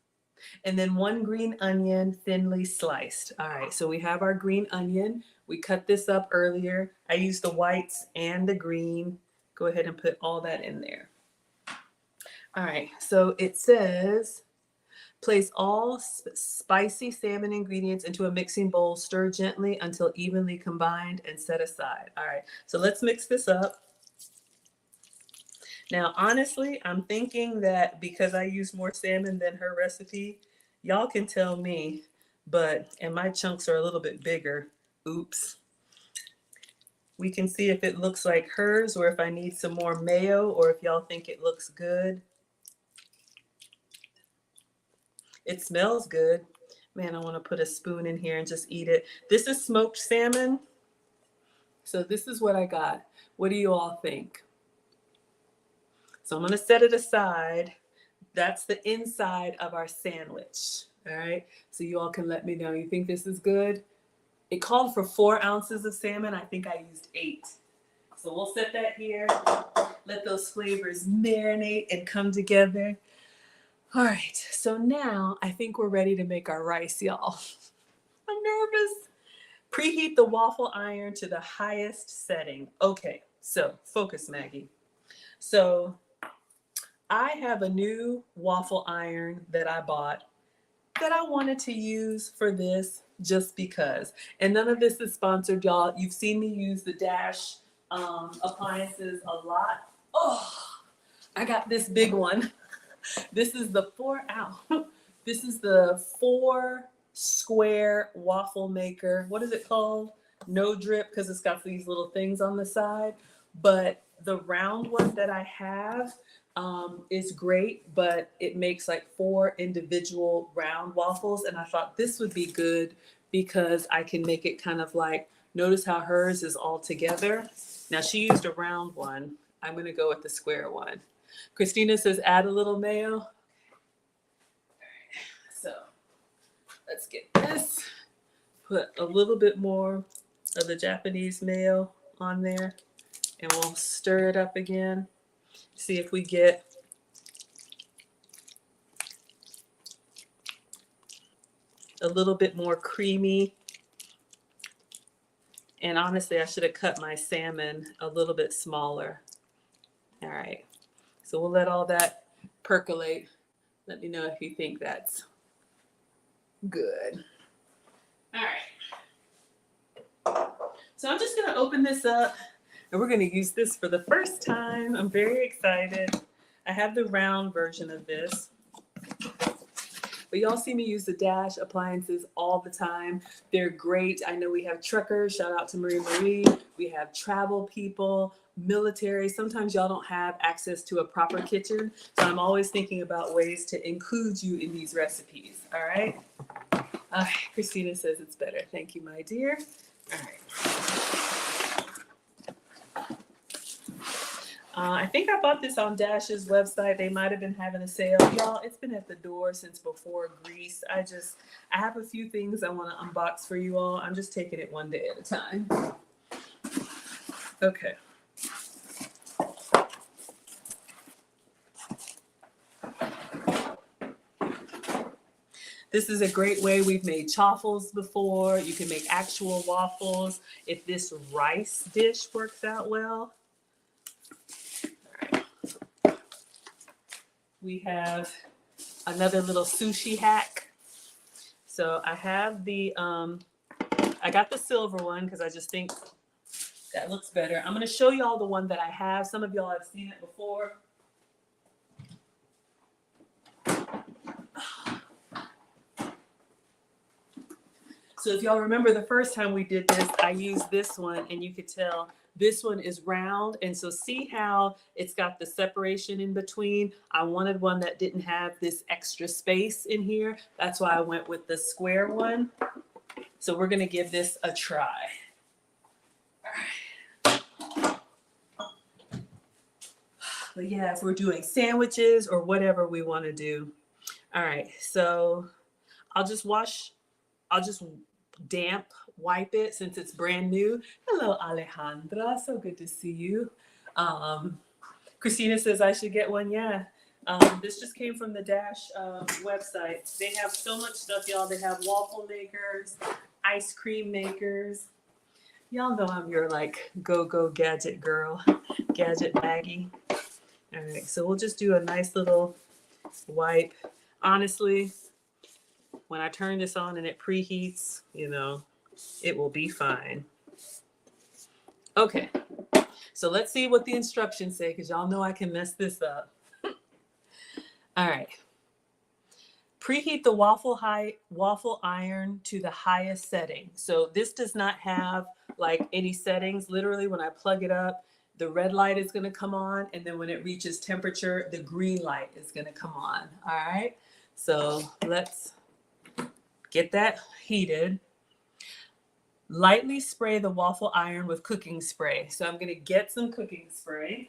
And then 1 green onion, thinly sliced. All right, so we have our green onion. We cut this up earlier. I used the whites and the green. Go ahead and put all that in there. All right, so it says, place all spicy salmon ingredients into a mixing bowl, stir gently until evenly combined, and set aside. All right, so let's mix this up. Now, honestly, I'm thinking that because I use more salmon than her recipe, y'all can tell me, and my chunks are a little bit bigger. Oops. We can see if it looks like hers or if I need some more mayo or if y'all think it looks good. It smells good. Man, I want to put a spoon in here and just eat it. This is smoked salmon. So this is what I got. What do you all think? So I'm going to set it aside. That's the inside of our sandwich. All right. So you all can let me know. You think this is good? It called for 4 ounces of salmon. I think I used 8. So we'll set that here. Let those flavors marinate and come together. All right. So now I think we're ready to make our rice, y'all. I'm nervous. Preheat the waffle iron to the highest setting. Okay. So focus, Maggie. So I have a new waffle iron that I bought that I wanted to use for this just because. And none of this is sponsored, y'all. You've seen me use the Dash appliances a lot. Oh, I got this big one. This is the 4 ounce. This is the 4 square waffle maker. What is it called? No drip, because it's got these little things on the side. But the round one that I have is great, but it makes like 4 individual round waffles. And I thought this would be good because I can make it kind of like, notice how hers is all together. Now she used a round one. I'm going to go with the square one. Christina says add a little mayo. So let's get this. Put a little bit more of the Japanese mayo on there and we'll stir it up again. See if we get a little bit more creamy. And honestly, I should have cut my salmon a little bit smaller. All right. So we'll let all that percolate. Let me know if you think that's good. All right. So I'm just going to open this up and we're going to use this for the first time. I'm very excited. I have the round version of this. But y'all see me use the Dash appliances all the time. They're great. I know we have truckers. Shout out to Marie. We have travel people, military. Sometimes y'all don't have access to a proper kitchen. So I'm always thinking about ways to include you in these recipes. All right. Christina says it's better. Thank you, my dear. All right. I think I bought this on Dash's website. They might have been having a sale. Y'all, it's been at the door since before Greece. I have a few things I want to unbox for you all. I'm just taking it one day at a time. Okay. This is a great way. We've made chaffles before. You can make actual waffles. If this rice dish works out well. We have another little sushi hack. So I have I got the silver one because I just think that looks better. I'm going to show y'all the one that I have. Some of y'all have seen it before. So if y'all remember the first time we did this, I used this one and you could tell this one is round. And so see how it's got the separation in between. I wanted one that didn't have this extra space in here. That's why I went with the square one. So we're gonna give this a try. But yeah, if we're doing sandwiches or whatever we want to do. All right, so I'll just damp wipe it since it's brand new. Hello, Alejandra. So good to see you. Christina says I should get one. Yeah. This just came from the Dash website. They have so much stuff, y'all. They have waffle makers, ice cream makers. Y'all know I'm your like go gadget girl, gadget Maggie. All right, so we'll just do a nice little wipe. Honestly, when I turn this on and it preheats, you know, it will be fine. Okay, so let's see what the instructions say, because y'all know I can mess this up. All right. Preheat the waffle iron to the highest setting. So this does not have like any settings. Literally, when I plug it up, the red light is going to come on, and then when it reaches temperature, the green light is going to come on. All right. So let's get that heated. Lightly spray the waffle iron with cooking spray. So I'm going to get some cooking spray.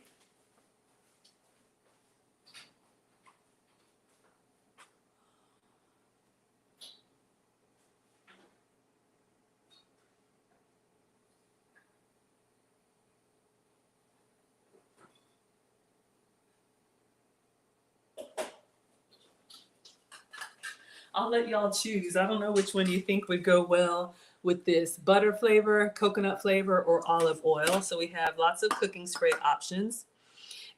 I'll let y'all choose. I don't know which one you think would go well with this: butter flavor, coconut flavor, or olive oil. So we have lots of cooking spray options.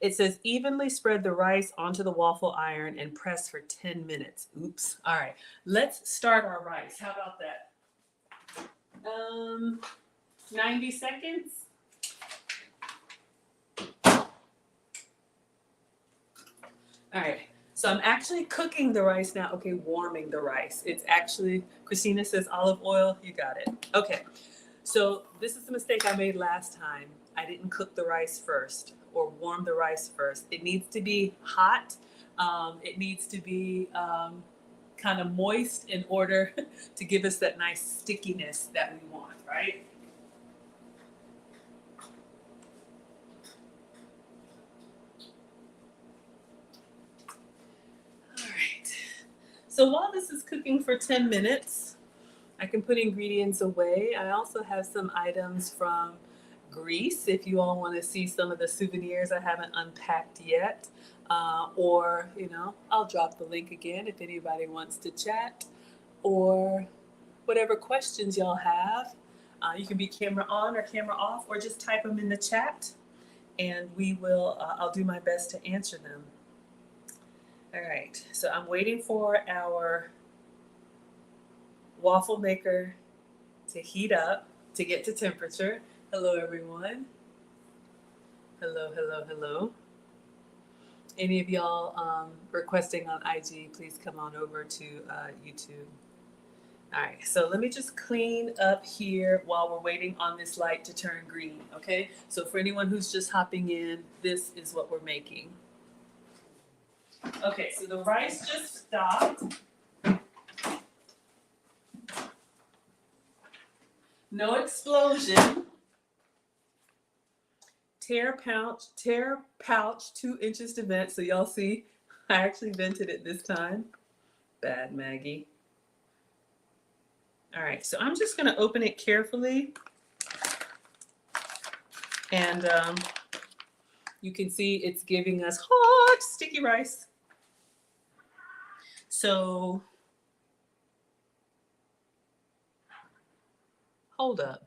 It says evenly spread the rice onto the waffle iron and press for 10 minutes. Oops. All right, let's start our rice. How about that? 90 seconds. All right. So I'm actually cooking the rice now. Okay, warming the rice. It's actually, Christina says olive oil. You got it. Okay. So this is the mistake I made last time. I didn't cook the rice first or warm the rice first. It needs to be hot. It needs to be kind of moist in order to give us that nice stickiness that we want, right? All right. So while this is cooking for 10 minutes, I can put ingredients away. I also have some items from Greece if you all want to see some of the souvenirs I haven't unpacked yet. Or, you know, I'll drop the link again if anybody wants to chat, or whatever questions y'all have. You can be camera on or camera off, or just type them in the chat and we will, I'll do my best to answer them. All right, so I'm waiting for our waffle maker to heat up, to get to temperature. Hello, everyone. Hello, hello, hello. Any of y'all requesting on IG, please come on over to YouTube. All right, so let me just clean up here while we're waiting on this light to turn green, okay? So for anyone who's just hopping in, this is what we're making. Okay, so the rice just stopped. No explosion. Tear pouch 2 inches to vent. So y'all see, I actually vented it this time. Bad Maggie. All right, so I'm just gonna open it carefully. And you can see it's giving us hot, sticky rice. So, hold up.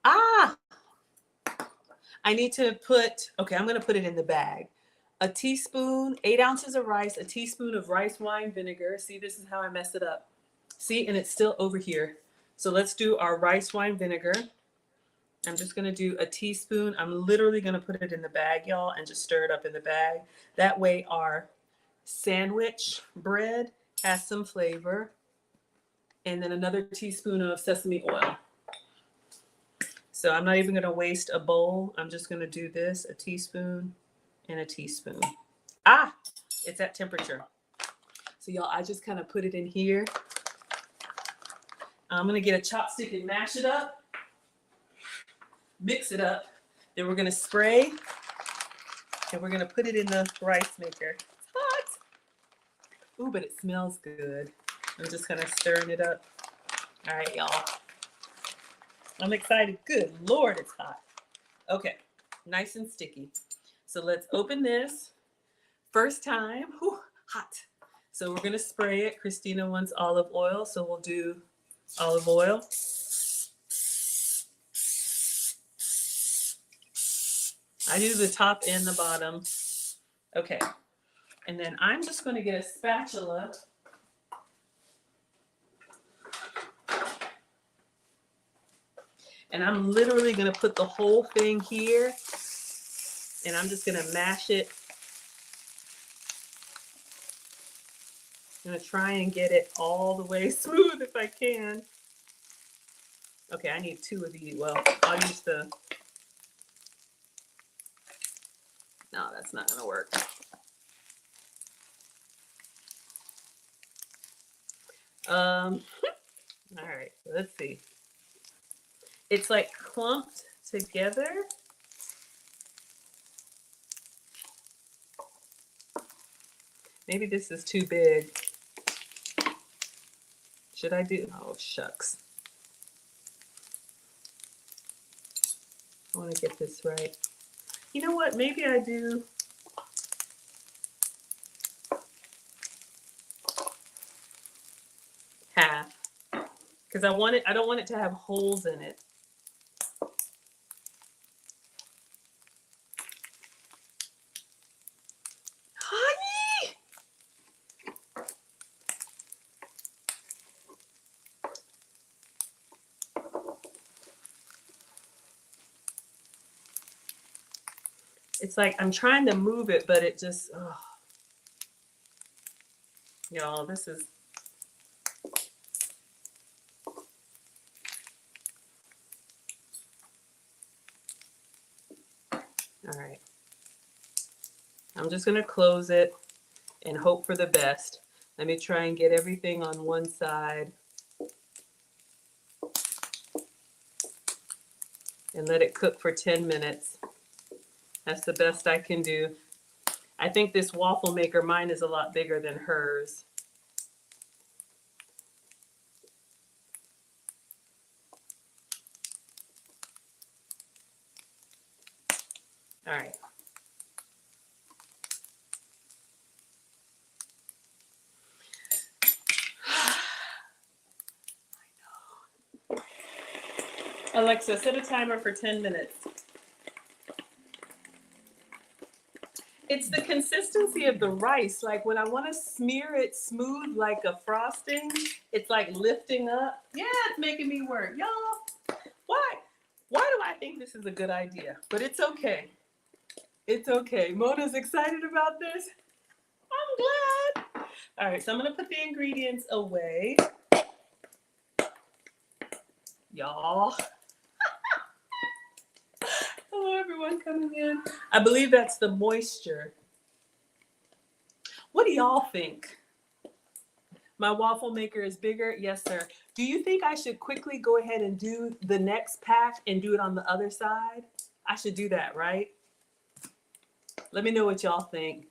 Ah, I need to put, okay, I'm gonna put it in the bag. A teaspoon, 8 ounces of rice, a teaspoon of rice wine vinegar. See, this is how I mess it up. See, and it's still over here. So let's do our rice wine vinegar. I'm just gonna do a teaspoon. I'm literally gonna put it in the bag, y'all, and just stir it up in the bag. That way our sandwich bread has some flavor. And then another teaspoon of sesame oil. So I'm not even gonna waste a bowl. I'm just gonna do this, a teaspoon and a teaspoon. Ah, it's at temperature. So y'all, I just kind of put it in here. I'm gonna get a chopstick and mash it up, mix it up. Then we're gonna spray and we're gonna put it in the rice maker. It's hot. Ooh, but it smells good. I'm just kind of stirring it up. All right, y'all. I'm excited. Good Lord, it's hot. Okay, nice and sticky. So let's open this. First time, whew, hot. So we're gonna spray it. Christina wants olive oil, so we'll do olive oil. I do the top and the bottom. Okay, and then I'm just gonna get a spatula. And I'm literally gonna put the whole thing here, and I'm just gonna mash it. I'm gonna try and get it all the way smooth if I can. Okay, I need 2 of these. Well, I'll use the, no, that's not gonna work. All right, let's see. It's like clumped together. Maybe this is too big. Should I do, oh shucks. I wanna get this right. You know what, maybe I do. Half. Because I don't want it to have holes in it. Honey! It's like I'm trying to move it, but it just, oh. Y'all, this is, all right. I'm just gonna close it and hope for the best. Let me try and get everything on one side and let it cook for 10 minutes. That's the best I can do. I think this waffle maker, mine is a lot bigger than hers. All right. Alexa, set a timer for 10 minutes. It's the consistency of the rice. Like when I want to smear it smooth like a frosting, it's like lifting up. Yeah, it's making me work. Y'all, why? Why do I think this is a good idea? But it's okay. It's okay. Mona's excited about this. I'm glad. All right, so I'm going to put the ingredients away. Y'all. Hello, everyone coming in. I believe that's the moisture. What do y'all think? My waffle maker is bigger? Yes, sir. Do you think I should quickly go ahead and do the next pack and do it on the other side? I should do that, right? Let me know what y'all think.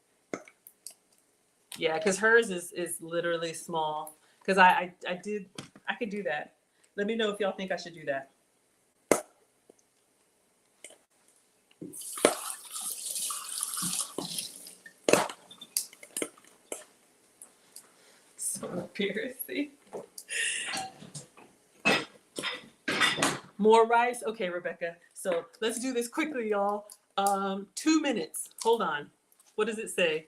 Yeah, because hers is literally small. Because I could do that. Let me know if y'all think I should do that. So embarrassing. More rice? Okay, Rebecca. So let's do this quickly, y'all. 2 minutes. Hold on. What does it say?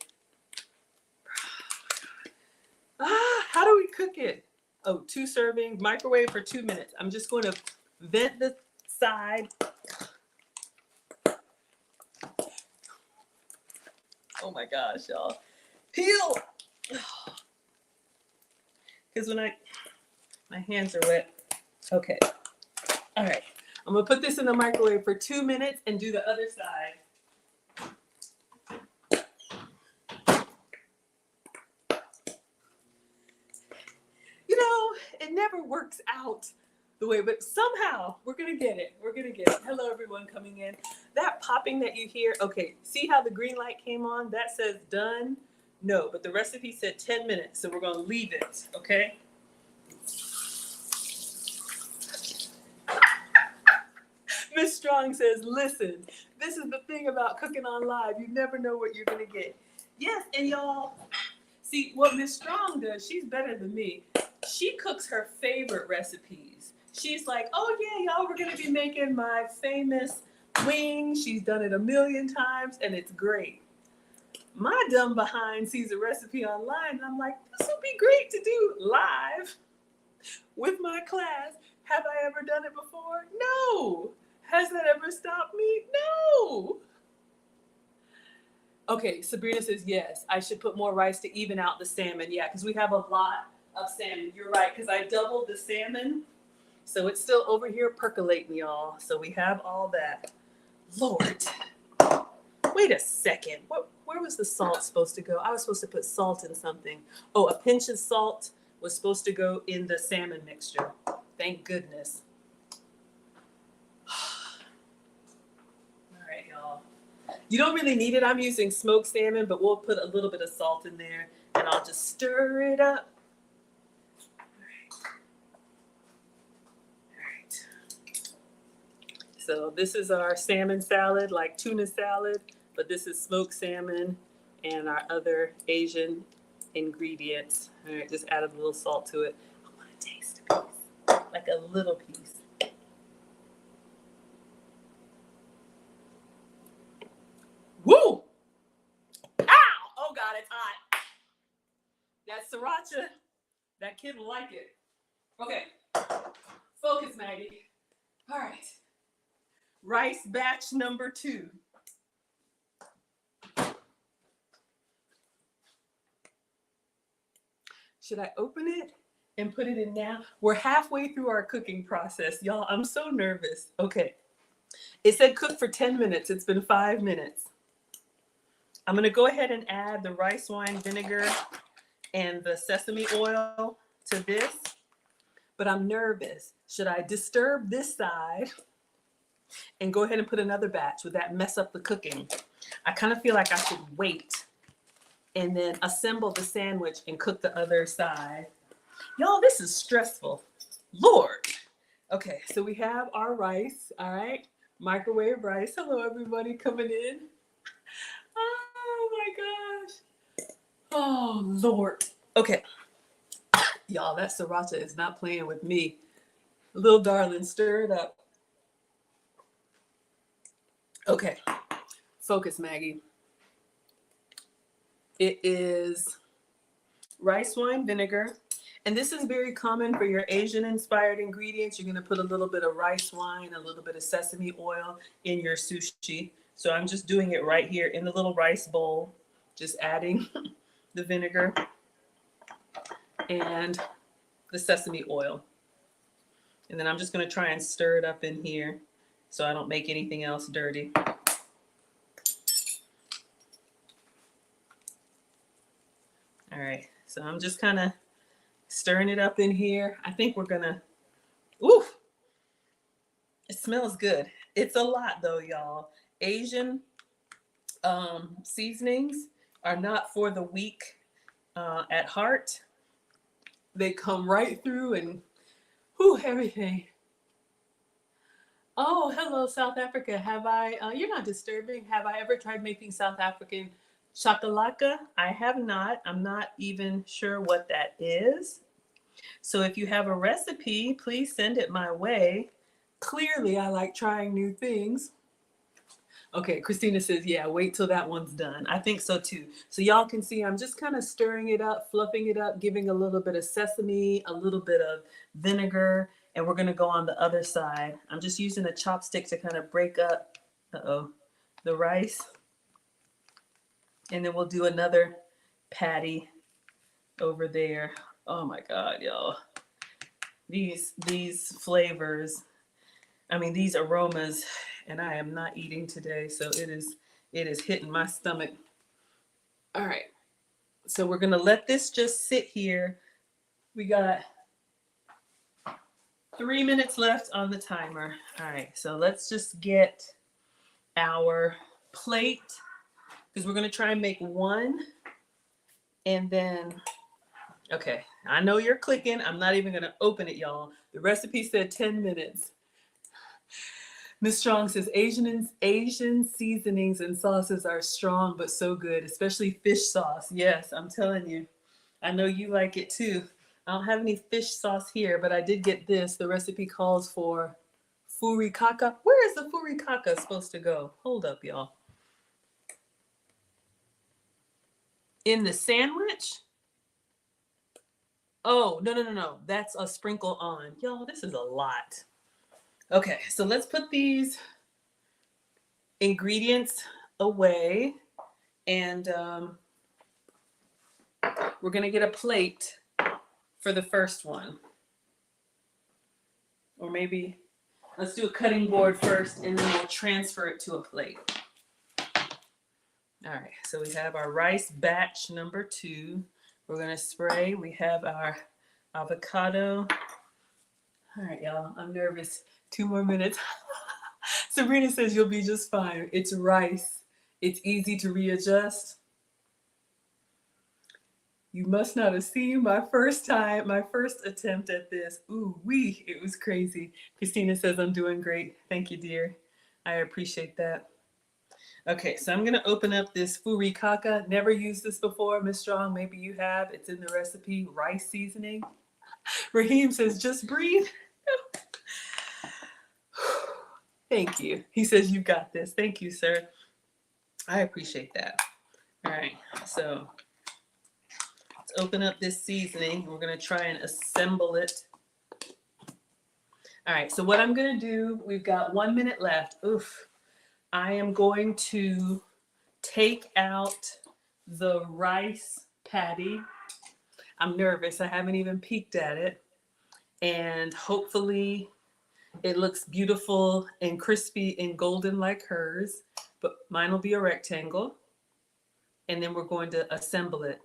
How do we cook it? Oh, 2 servings, microwave for 2 minutes. I'm just going to vent the side. Oh my gosh, y'all. Peel! Because when my hands are wet. Okay. All right. I'm going to put this in the microwave for 2 minutes and do the other side. it never works out the way, but somehow we're going to get it. We're going to get it. Hello, everyone coming in. That popping that you hear, okay, see how the green light came on? That says done. No, but the recipe said 10 minutes, so we're going to leave it, okay? Miss Strong says, listen, this is the thing about cooking on live. You never know what you're going to get. Yes, and y'all, see, what Miss Strong does, she's better than me. She cooks her favorite recipes. She's like, oh yeah, y'all, we're going to be making my famous wing. She's done it a million times, and it's great. My dumb behind sees a recipe online, and I'm like, this would be great to do live with my class. Have I ever done it before? No. Has that ever stopped me? No. Okay, Sabrina says, yes, I should put more rice to even out the salmon. Yeah, because we have a lot of salmon. You're right, because I doubled the salmon. So it's still over here percolating, y'all. So we have all that. Lord. Wait a second. Where was the salt supposed to go? I was supposed to put salt in something. Oh, a pinch of salt was supposed to go in the salmon mixture. Thank goodness. All right, y'all. You don't really need it. I'm using smoked salmon, but we'll put a little bit of salt in there, and I'll just stir it up. All right. So this is our salmon salad, like tuna salad, but this is smoked salmon and our other Asian ingredients. All right, just add a little salt to it. I want to taste a piece, like a little piece. Woo! Ow! Oh God, it's hot. That sriracha, that kid will like it. Okay, focus, Maggie. All right, rice batch number 2. Should I open it and put it in now? We're halfway through our cooking process. Y'all, I'm so nervous. Okay. It said cook for 10 minutes. It's been 5 minutes. I'm going to go ahead and add the rice wine vinegar and the sesame oil to this, but I'm nervous. Should I disturb this side and go ahead and put another batch? Would that mess up the cooking? I kind of feel like I should wait and then assemble the sandwich and cook the other side. Y'all, this is stressful. Lord. Okay, so we have our rice, all right? Microwave rice. Hello, everybody coming in. Oh my gosh. Oh, Lord. Okay. Y'all, that sriracha is not playing with me. Little darling, stir it up. Okay. Focus, Maggie. It is rice wine vinegar. And this is very common for your Asian-inspired ingredients. You're going to put a little bit of rice wine, a little bit of sesame oil in your sushi. So I'm just doing it right here in the little rice bowl, just adding the vinegar and the sesame oil. And then I'm just going to try and stir it up in here so I don't make anything else dirty. All right, so I'm just kind of stirring it up in here. I think we're gonna, ooh, it smells good. It's a lot though, y'all. Asian seasonings are not for the weak at heart. They come right through and whew, everything. Oh, hello, South Africa. Have I, you're not disturbing. Have I ever tried making South African shakalaka? I have not. I'm not even sure what that is. So if you have a recipe, please send it my way. Clearly, I like trying new things. Okay, Christina says, yeah, wait till that one's done. I think so too. So y'all can see I'm just kind of stirring it up, fluffing it up, giving a little bit of sesame, a little bit of vinegar, and we're gonna go on the other side. I'm just using a chopstick to kind of break up, the rice. And then we'll do another patty over there. Oh my God, y'all. These flavors, I mean, these aromas, and I am not eating today, so it is hitting my stomach. All right, so we're gonna let this just sit here. We got 3 minutes left on the timer. All right, so let's just get our plate because we're gonna try and make one, and then, okay, I know you're clicking. I'm not even gonna open it, y'all. The recipe said 10 minutes. Miss Strong says Asian seasonings and sauces are strong but so good, especially fish sauce. Yes, I'm telling you. I know you like it too. I don't have any fish sauce here, but I did get this. The recipe calls for furikake. Where is the furikake supposed to go? Hold up, y'all. In the sandwich? Oh, no. That's a sprinkle on. Y'all, this is a lot. Okay, so let's put these ingredients away, and we're gonna get a plate for the first one. Or maybe let's do a cutting board first, and then we'll transfer it to a plate. All right, so we have our rice batch number 2. We're gonna spray. We have our avocado. All right, y'all, I'm nervous. 2 more minutes. Sabrina says you'll be just fine. It's rice. It's easy to readjust. You must not have seen my first attempt at this. Ooh wee, it was crazy. Christina says I'm doing great. Thank you, dear. I appreciate that. Okay, so I'm gonna open up this furikake. Never used this before, Miss Strong. Maybe you have. It's in the recipe, rice seasoning. Raheem says just breathe. Thank you. He says you got this. Thank you, sir. I appreciate that. All right, so let's open up this seasoning. We're gonna try and assemble it. All right, so what I'm gonna do, we've got 1 minute left. Oof. I am going to take out the rice patty. I'm nervous. I haven't even peeked at it. And hopefully it looks beautiful and crispy and golden like hers, but mine will be a rectangle. And then we're going to assemble it.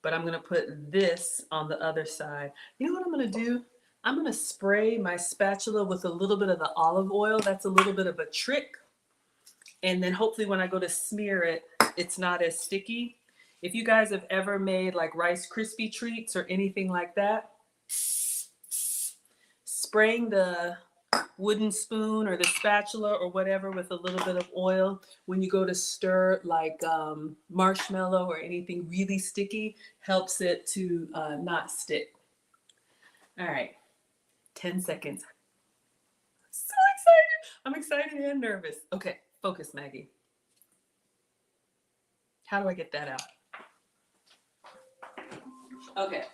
But I'm gonna put this on the other side. You know what I'm gonna do? I'm gonna spray my spatula with a little bit of the olive oil. That's a little bit of a trick. And then hopefully when I go to smear it, it's not as sticky. If you guys have ever made like Rice Krispie treats or anything like that, spraying the wooden spoon or the spatula or whatever with a little bit of oil when you go to stir like marshmallow or anything really sticky helps it to not stick. All right, 10 seconds. So excited. I'm excited and nervous. Okay, focus, Maggie. How do I get that out? Okay,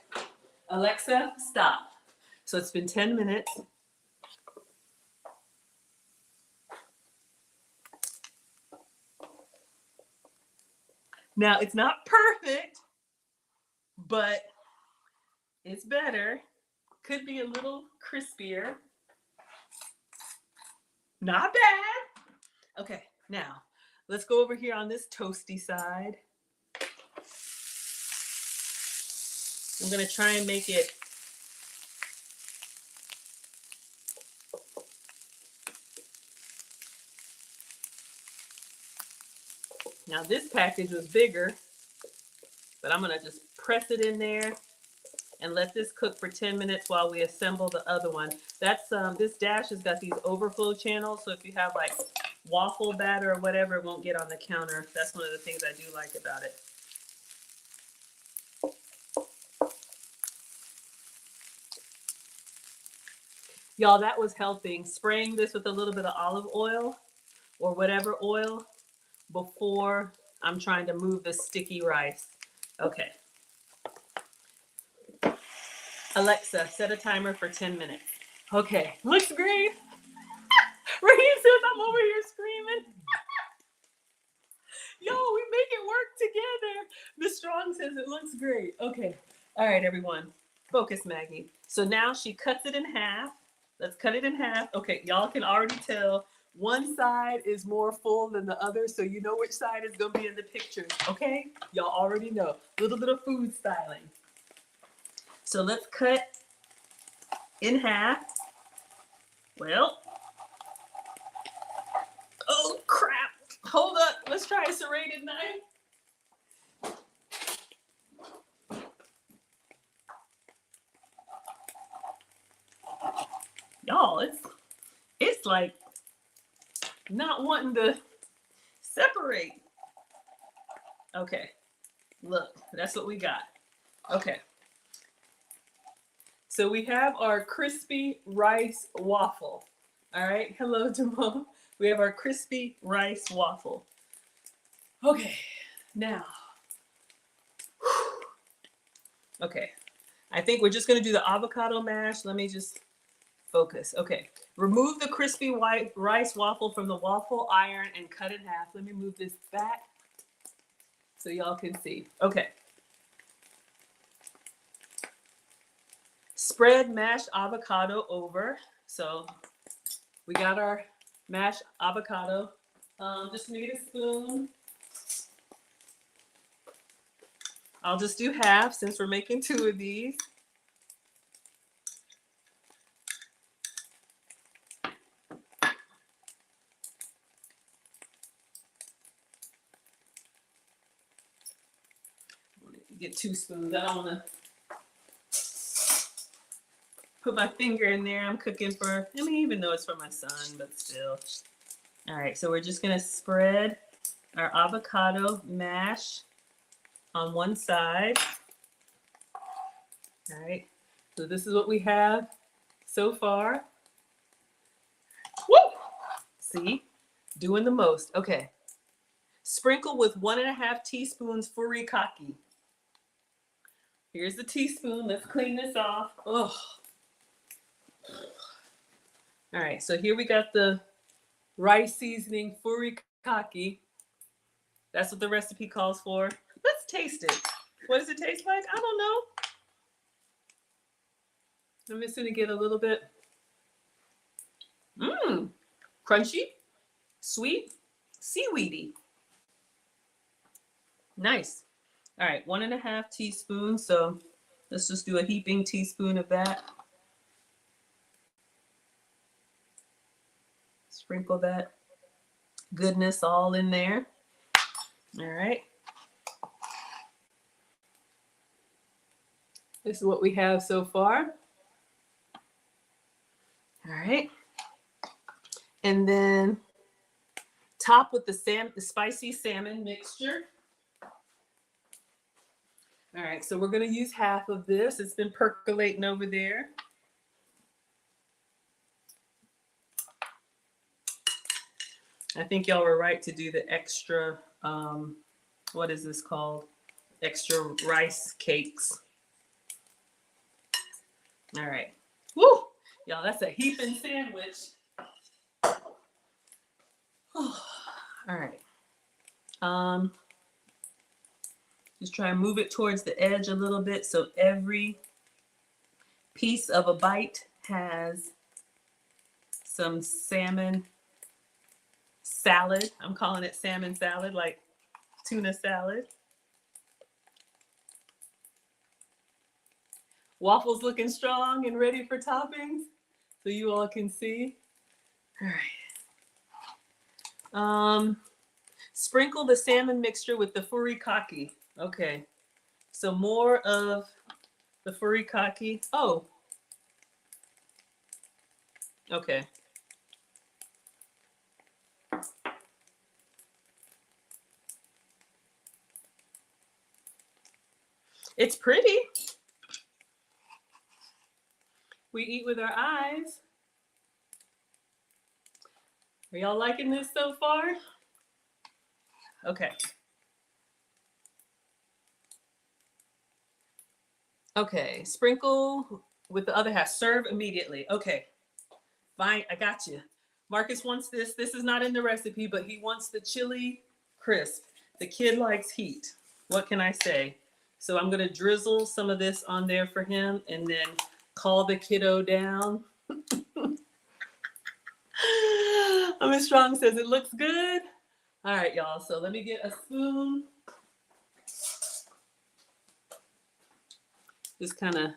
Alexa, stop. So it's been 10 minutes. Now, it's not perfect, but it's better. Could be a little crispier. Not bad. Okay, now let's go over here on this toasty side. I'm gonna try and make it now. This package was bigger, but I'm gonna just press it in there and let this cook for 10 minutes while we assemble the other one. That's this dash has got these overflow channels, so if you have like waffle batter or whatever, it won't get on the counter. That's one of the things I do like about it. Y'all, that was helping. Spraying this with a little bit of olive oil or whatever oil before I'm trying to move the sticky rice. Okay. Alexa, set a timer for 10 minutes. Okay, looks great. Raheem says I'm over here screaming. Yo, we make it work together. Miss Strong says it looks great. Okay, all right, everyone. Focus, Maggie. So now she cuts it in half. Let's cut it in half. Okay, y'all can already tell one side is more full than the other, so you know which side is gonna be in the picture, okay? Y'all already know. A little bit of food styling. So let's cut in half. Well, oh crap. Hold up. Let's try a serrated knife. Y'all, it's like not wanting to separate. Okay, look, that's what we got. Okay. So we have our crispy rice waffle. All right, hello, Jamal. We have our crispy rice waffle. Okay, now. Okay, I think we're just gonna do the avocado mash. Let me just focus. Okay, remove the crispy white rice waffle from the waffle iron and cut it in half. Let me move this back so y'all can see. Okay. Spread mashed avocado over. So we got our mashed avocado. Just need a spoon. I'll just do half since we're making 2 of these. Get 2 spoons. I don't want to put my finger in there. I'm cooking for, I mean, even though it's for my son, but still. All right, so we're just gonna spread our avocado mash on one side. All right, so this is what we have so far. Woo! See, doing the most. Okay, sprinkle with 1.5 teaspoons furikake. Here's the teaspoon. Let's clean this off. Oh. All right, so here we got the rice seasoning furikake. That's what the recipe calls for. Let's taste it. What does it taste like? I don't know. I'm just gonna get a little bit. Mmm, crunchy, sweet, seaweedy. Nice. All right, 1.5 teaspoons. So let's just do a heaping teaspoon of that. Sprinkle that goodness all in there. All right. This is what we have so far. All right. And then top with the spicy salmon mixture. All right, so we're gonna use half of this. It's been percolating over there. I think y'all were right to do the extra, what is this called? Extra rice cakes. All right. Woo! Y'all, that's a heaping sandwich. All right. Just try and move it towards the edge a little bit so every piece of a bite has some salmon salad. I'm calling it salmon salad, like tuna salad. Waffles looking strong and ready for toppings, so you all can see. All right. Sprinkle the salmon mixture with the furikake. Okay, so more of the furikake. Oh, okay. It's pretty. We eat with our eyes. Are y'all liking this so far? Okay. Okay, sprinkle with the other half. Serve immediately. Okay, fine, I got you. Marcus wants this. This is not in the recipe, but he wants the chili crisp. The kid likes heat. What can I say? So I'm gonna drizzle some of this on there for him and then call the kiddo down. Miss Strong says it looks good. All right, y'all, so let me get a spoon. Just kind of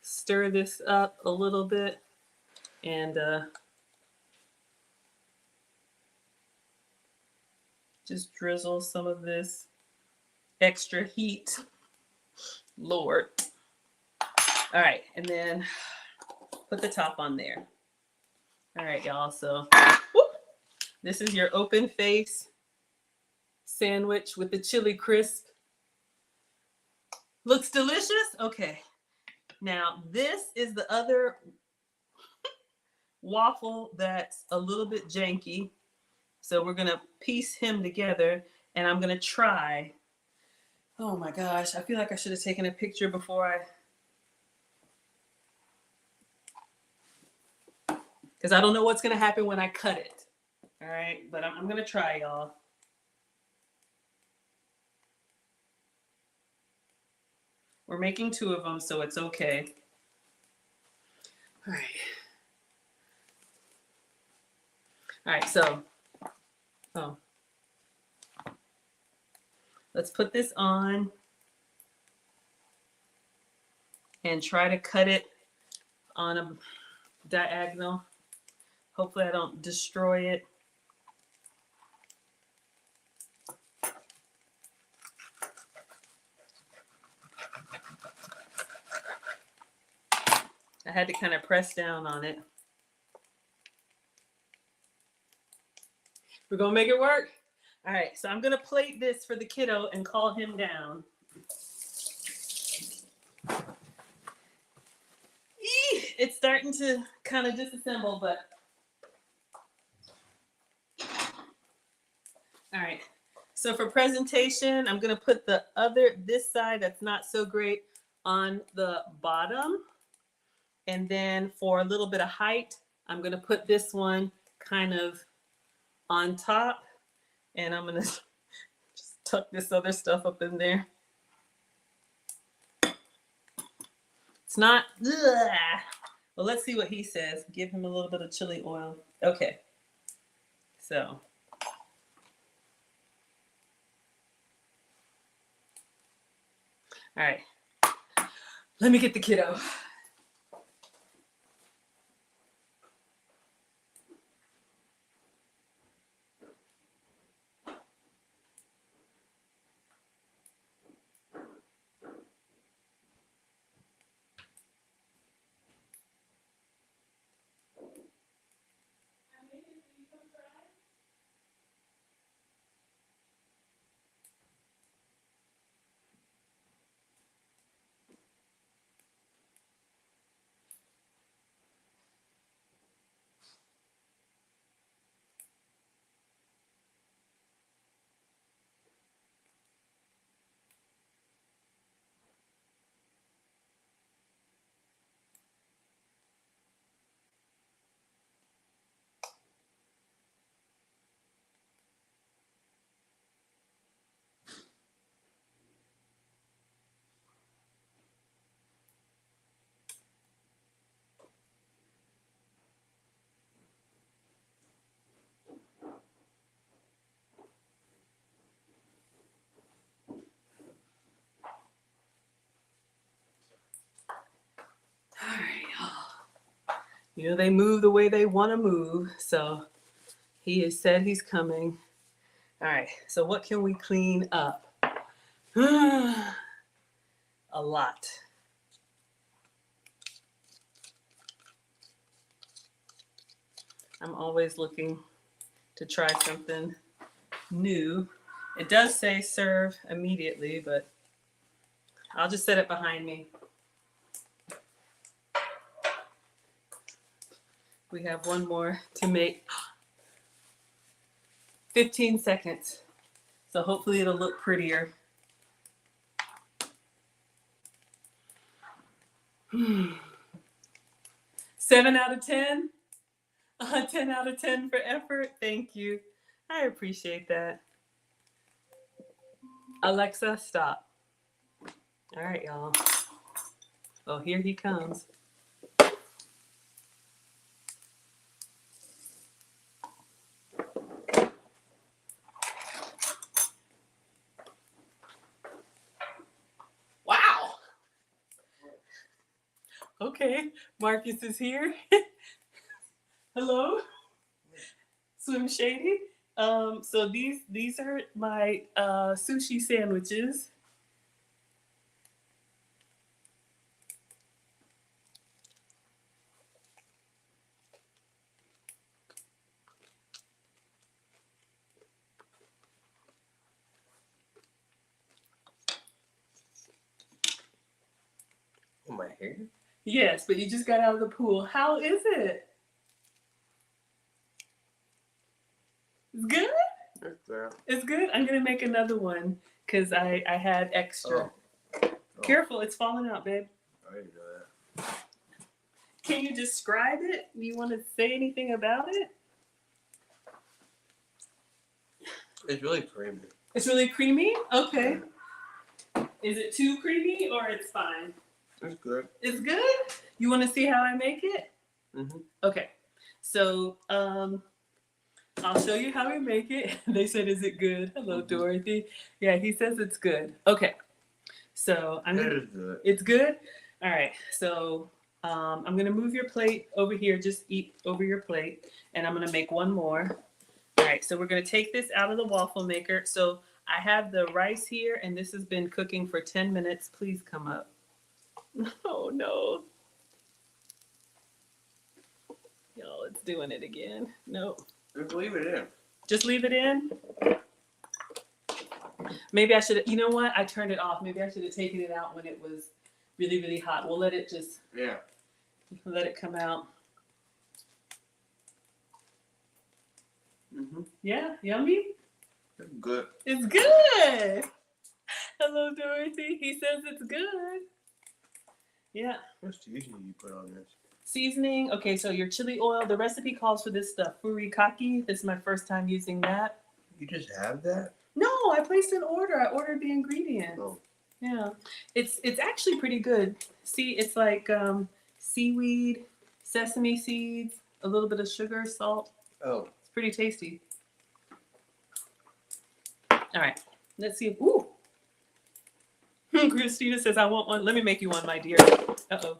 stir this up a little bit and Just drizzle some of this extra heat. Lord. All right, and then put the top on there. All right, y'all, so whoop, this is your open face sandwich with the chili crisp. Looks delicious? Okay. Now, this is the other waffle that's a little bit janky. So we're gonna piece him together and I'm gonna try. Oh my gosh, I feel like I should have taken a picture before because I don't know what's gonna happen when I cut it. All right, but I'm gonna try, y'all. We're making 2 of them, so it's okay. All right. All right, so, let's put this on and try to cut it on a diagonal. Hopefully I don't destroy it. I had to kind of press down on it. We're gonna make it work. All right, so I'm gonna plate this for the kiddo and call him down. It's starting to kind of disassemble, but all right. So for presentation, I'm gonna put this side that's not so great on the bottom. And then for a little bit of height, I'm gonna put this one kind of on top. And I'm gonna just tuck this other stuff up in there. It's not, ugh. Well, let's see what he says. Give him a little bit of chili oil. Okay, so. All right, let me get the kiddo. All right, y'all. You know, they move the way they want to move. So he has said he's coming. All right, so what can we clean up? A lot. I'm always looking to try something new. It does say serve immediately, but I'll just set it behind me. We have one more to make. 15 seconds. So hopefully it'll look prettier. 7 out of 10. 10 out of 10 for effort. Thank you. I appreciate that. Alexa, stop. All right, y'all. Oh, here he comes. Wow. Okay, Marcus is here. Hello. Swim Shady. So these are my sushi sandwiches. Oh, my hair? Yes, but you just got out of the pool. How is it? It's good? That's fair. It's good? I'm going to make another one because I had extra. Oh. Careful, it's falling out, babe. I didn't know that. Can you describe it? Do you want to say anything about it? It's really creamy. It's really creamy? Okay. Is it too creamy or it's fine? It's good. It's good? You want to see how I make it? Mm-hmm. Okay. So, I'll show you how we make it. They said, is it good? Hello, Dorothy. Yeah, he says it's good. Okay. So, It is good. it's good? All right. So, I'm going to move your plate over here. Just eat over your plate. And I'm going to make one more. All right. So, we're going to take this out of the waffle maker. So, I have the rice here, and this has been cooking for 10 minutes. Please come up. Oh, no. Y'all, it's doing it again. No. Just leave it in. Just leave it in? Maybe I should have, you know what? I turned it off. Maybe I should have taken it out when it was really, really hot. We'll let it just, Yeah. let it come out. Mm-hmm. Yeah, yummy? It's good. It's good. Hello, Dorothy. He says it's good. Yeah. What's the seasoning you put on this? Seasoning. Okay, so your chili oil. The recipe calls for this stuff. Furikake. This is my first time using that. You just have that? No, I placed an order. I ordered the ingredients. Oh. Yeah, it's actually pretty good. See, it's like seaweed, sesame seeds, a little bit of sugar, salt. Oh. It's pretty tasty. All right, let's see if, ooh. Christina says, I want one. Let me make you one, my dear. Uh-oh.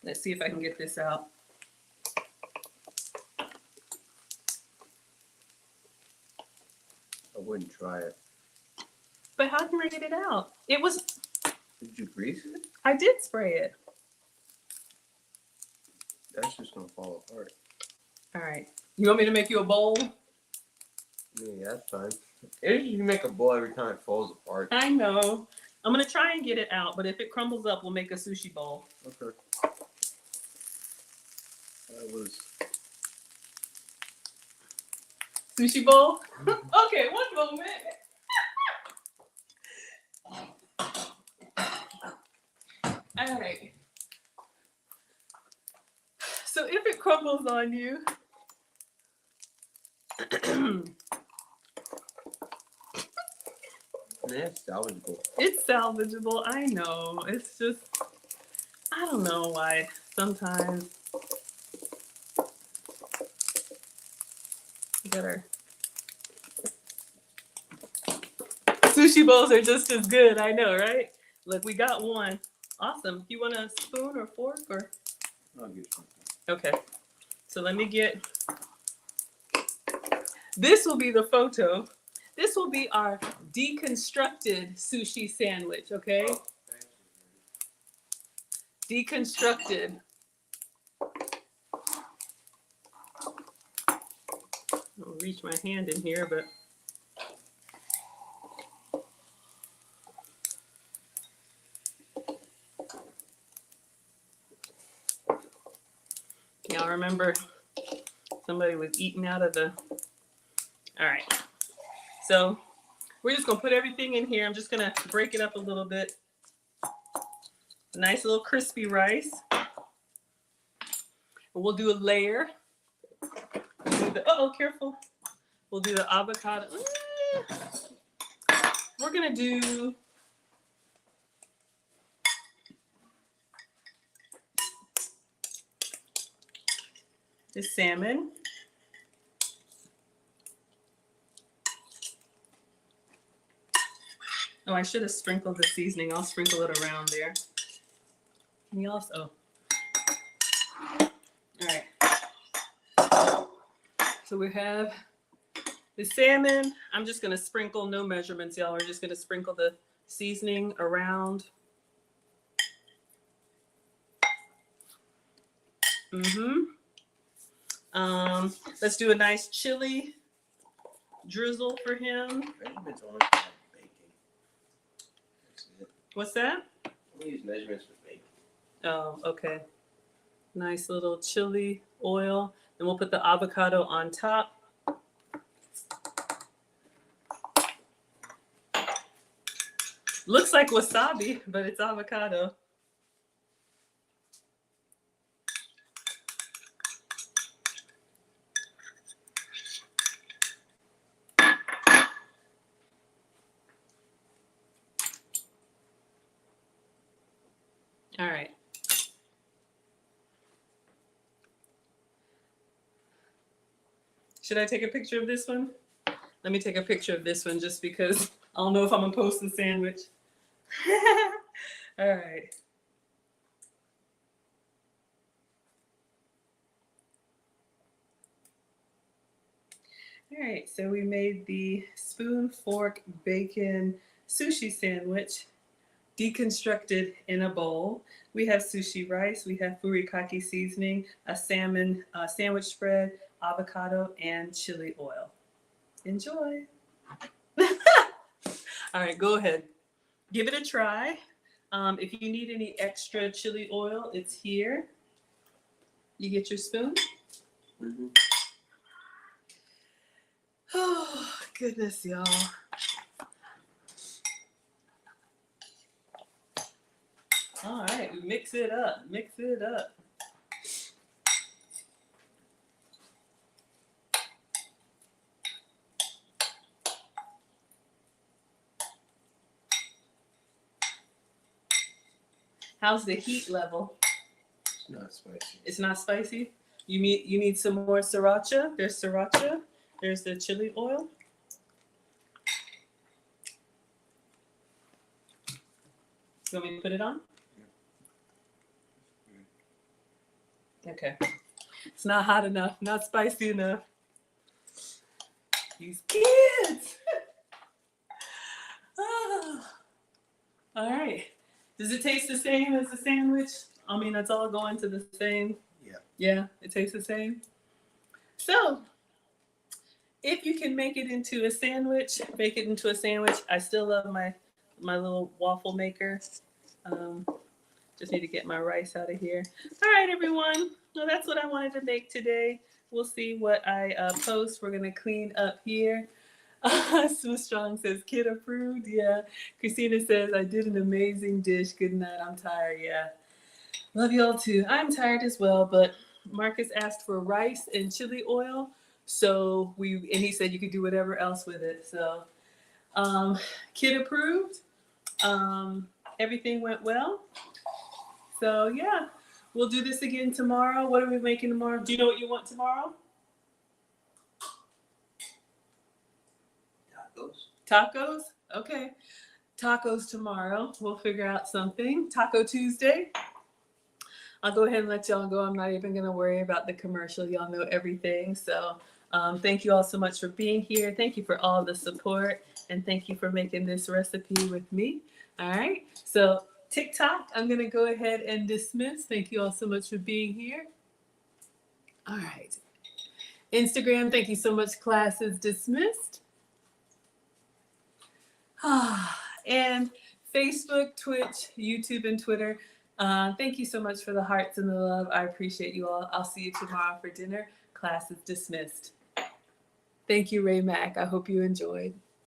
Let's see if I can get this out. I wouldn't try it. But how can I get it out? It was, Did you grease it? I did spray it. That's just gonna fall apart. All right. You want me to make you a bowl? Yeah, that's fine. You make a bowl every time it falls apart. I know. I'm going to try and get it out, but if it crumbles up, we'll make a sushi bowl. Okay. That was. Sushi bowl? Okay, one moment. All right. So if it crumbles on you, Man, it's salvageable. it's salvageable. I know. It's just, I don't know why sometimes you gotta. Sushi bowls are just as good. I know, right? Look, we got one. Awesome. You want a spoon or fork or? I'll get something. Okay. So let me get. This will be the photo. This will be our deconstructed sushi sandwich, okay? Oh, thank you. Deconstructed. I'll reach my hand in here, but. Y'all remember somebody was eating out of the. All right. So we're just going to put everything in here. I'm just going to break it up a little bit. Nice little crispy rice. We'll do a layer. Uh-oh, careful. We'll do the avocado. We're going to do the salmon. Oh, I should have sprinkled the seasoning. I'll sprinkle it around there. Can you also? Oh. All right. So we have The salmon, I'm just gonna sprinkle, no measurements, y'all. We're just gonna sprinkle the seasoning around. Let's do a nice chili drizzle for him. Measurements on bacon. That's it. What's that? We use measurements for bacon. Oh, okay. Nice little chili oil. And we'll put the avocado on top. Looks like wasabi, but it's avocado. All right. Should I take a picture of this one? Let me take a picture of this one just because I don't know if I'm gonna post the sandwich. All right. All right, so we made the spoon, fork, bacon sushi sandwich deconstructed in a bowl. We have sushi rice, we have furikake seasoning, a salmon sandwich spread, avocado, and chili oil. Enjoy. All right, go ahead. Give it a try. If you need any extra chili oil, it's here. You get your spoon? Mm-hmm. Oh, goodness, y'all. All right, we mix it up, mix it up. How's the heat level? It's not spicy. It's not spicy? You need some more sriracha? There's sriracha. There's the chili oil. You want me to put it on? Yeah. Okay. It's not hot enough, not spicy enough. These kids! Oh. All right. Does it taste the same as the sandwich? I mean, it's all going to the same. Yeah. Yeah, it tastes the same. So, if you can make it into a sandwich, make it into a sandwich. I still love my little waffle maker. Just need to get my rice out of here. All right, everyone. Well, that's what I wanted to make today. We'll see what I post. We're gonna clean up here. Sue Strong says, kid approved. Yeah. Christina says, I did an amazing dish. Good night. I'm tired. Yeah. Love y'all too. I'm tired as well, but Marcus asked for rice and chili oil. So and he said you could do whatever else with it. So kid approved. Everything went well. So yeah, we'll do this again tomorrow. What are we making tomorrow? Do you know what you want tomorrow? Tacos? Okay. Tacos tomorrow. We'll figure out something. Taco Tuesday. I'll go ahead and let y'all go. I'm not even going to worry about the commercial. Y'all know everything. So thank you all so much for being here. Thank you for all the support. And thank you for making this recipe with me. All right. So TikTok, I'm going to go ahead and dismiss. Thank you all so much for being here. All right. Instagram, thank you so much. Class is dismissed. And Facebook, Twitch, YouTube, and Twitter. Thank you so much for the hearts and the love. I appreciate you all. I'll see you tomorrow for dinner. Class is dismissed. Thank you, Ray Mack. I hope you enjoyed.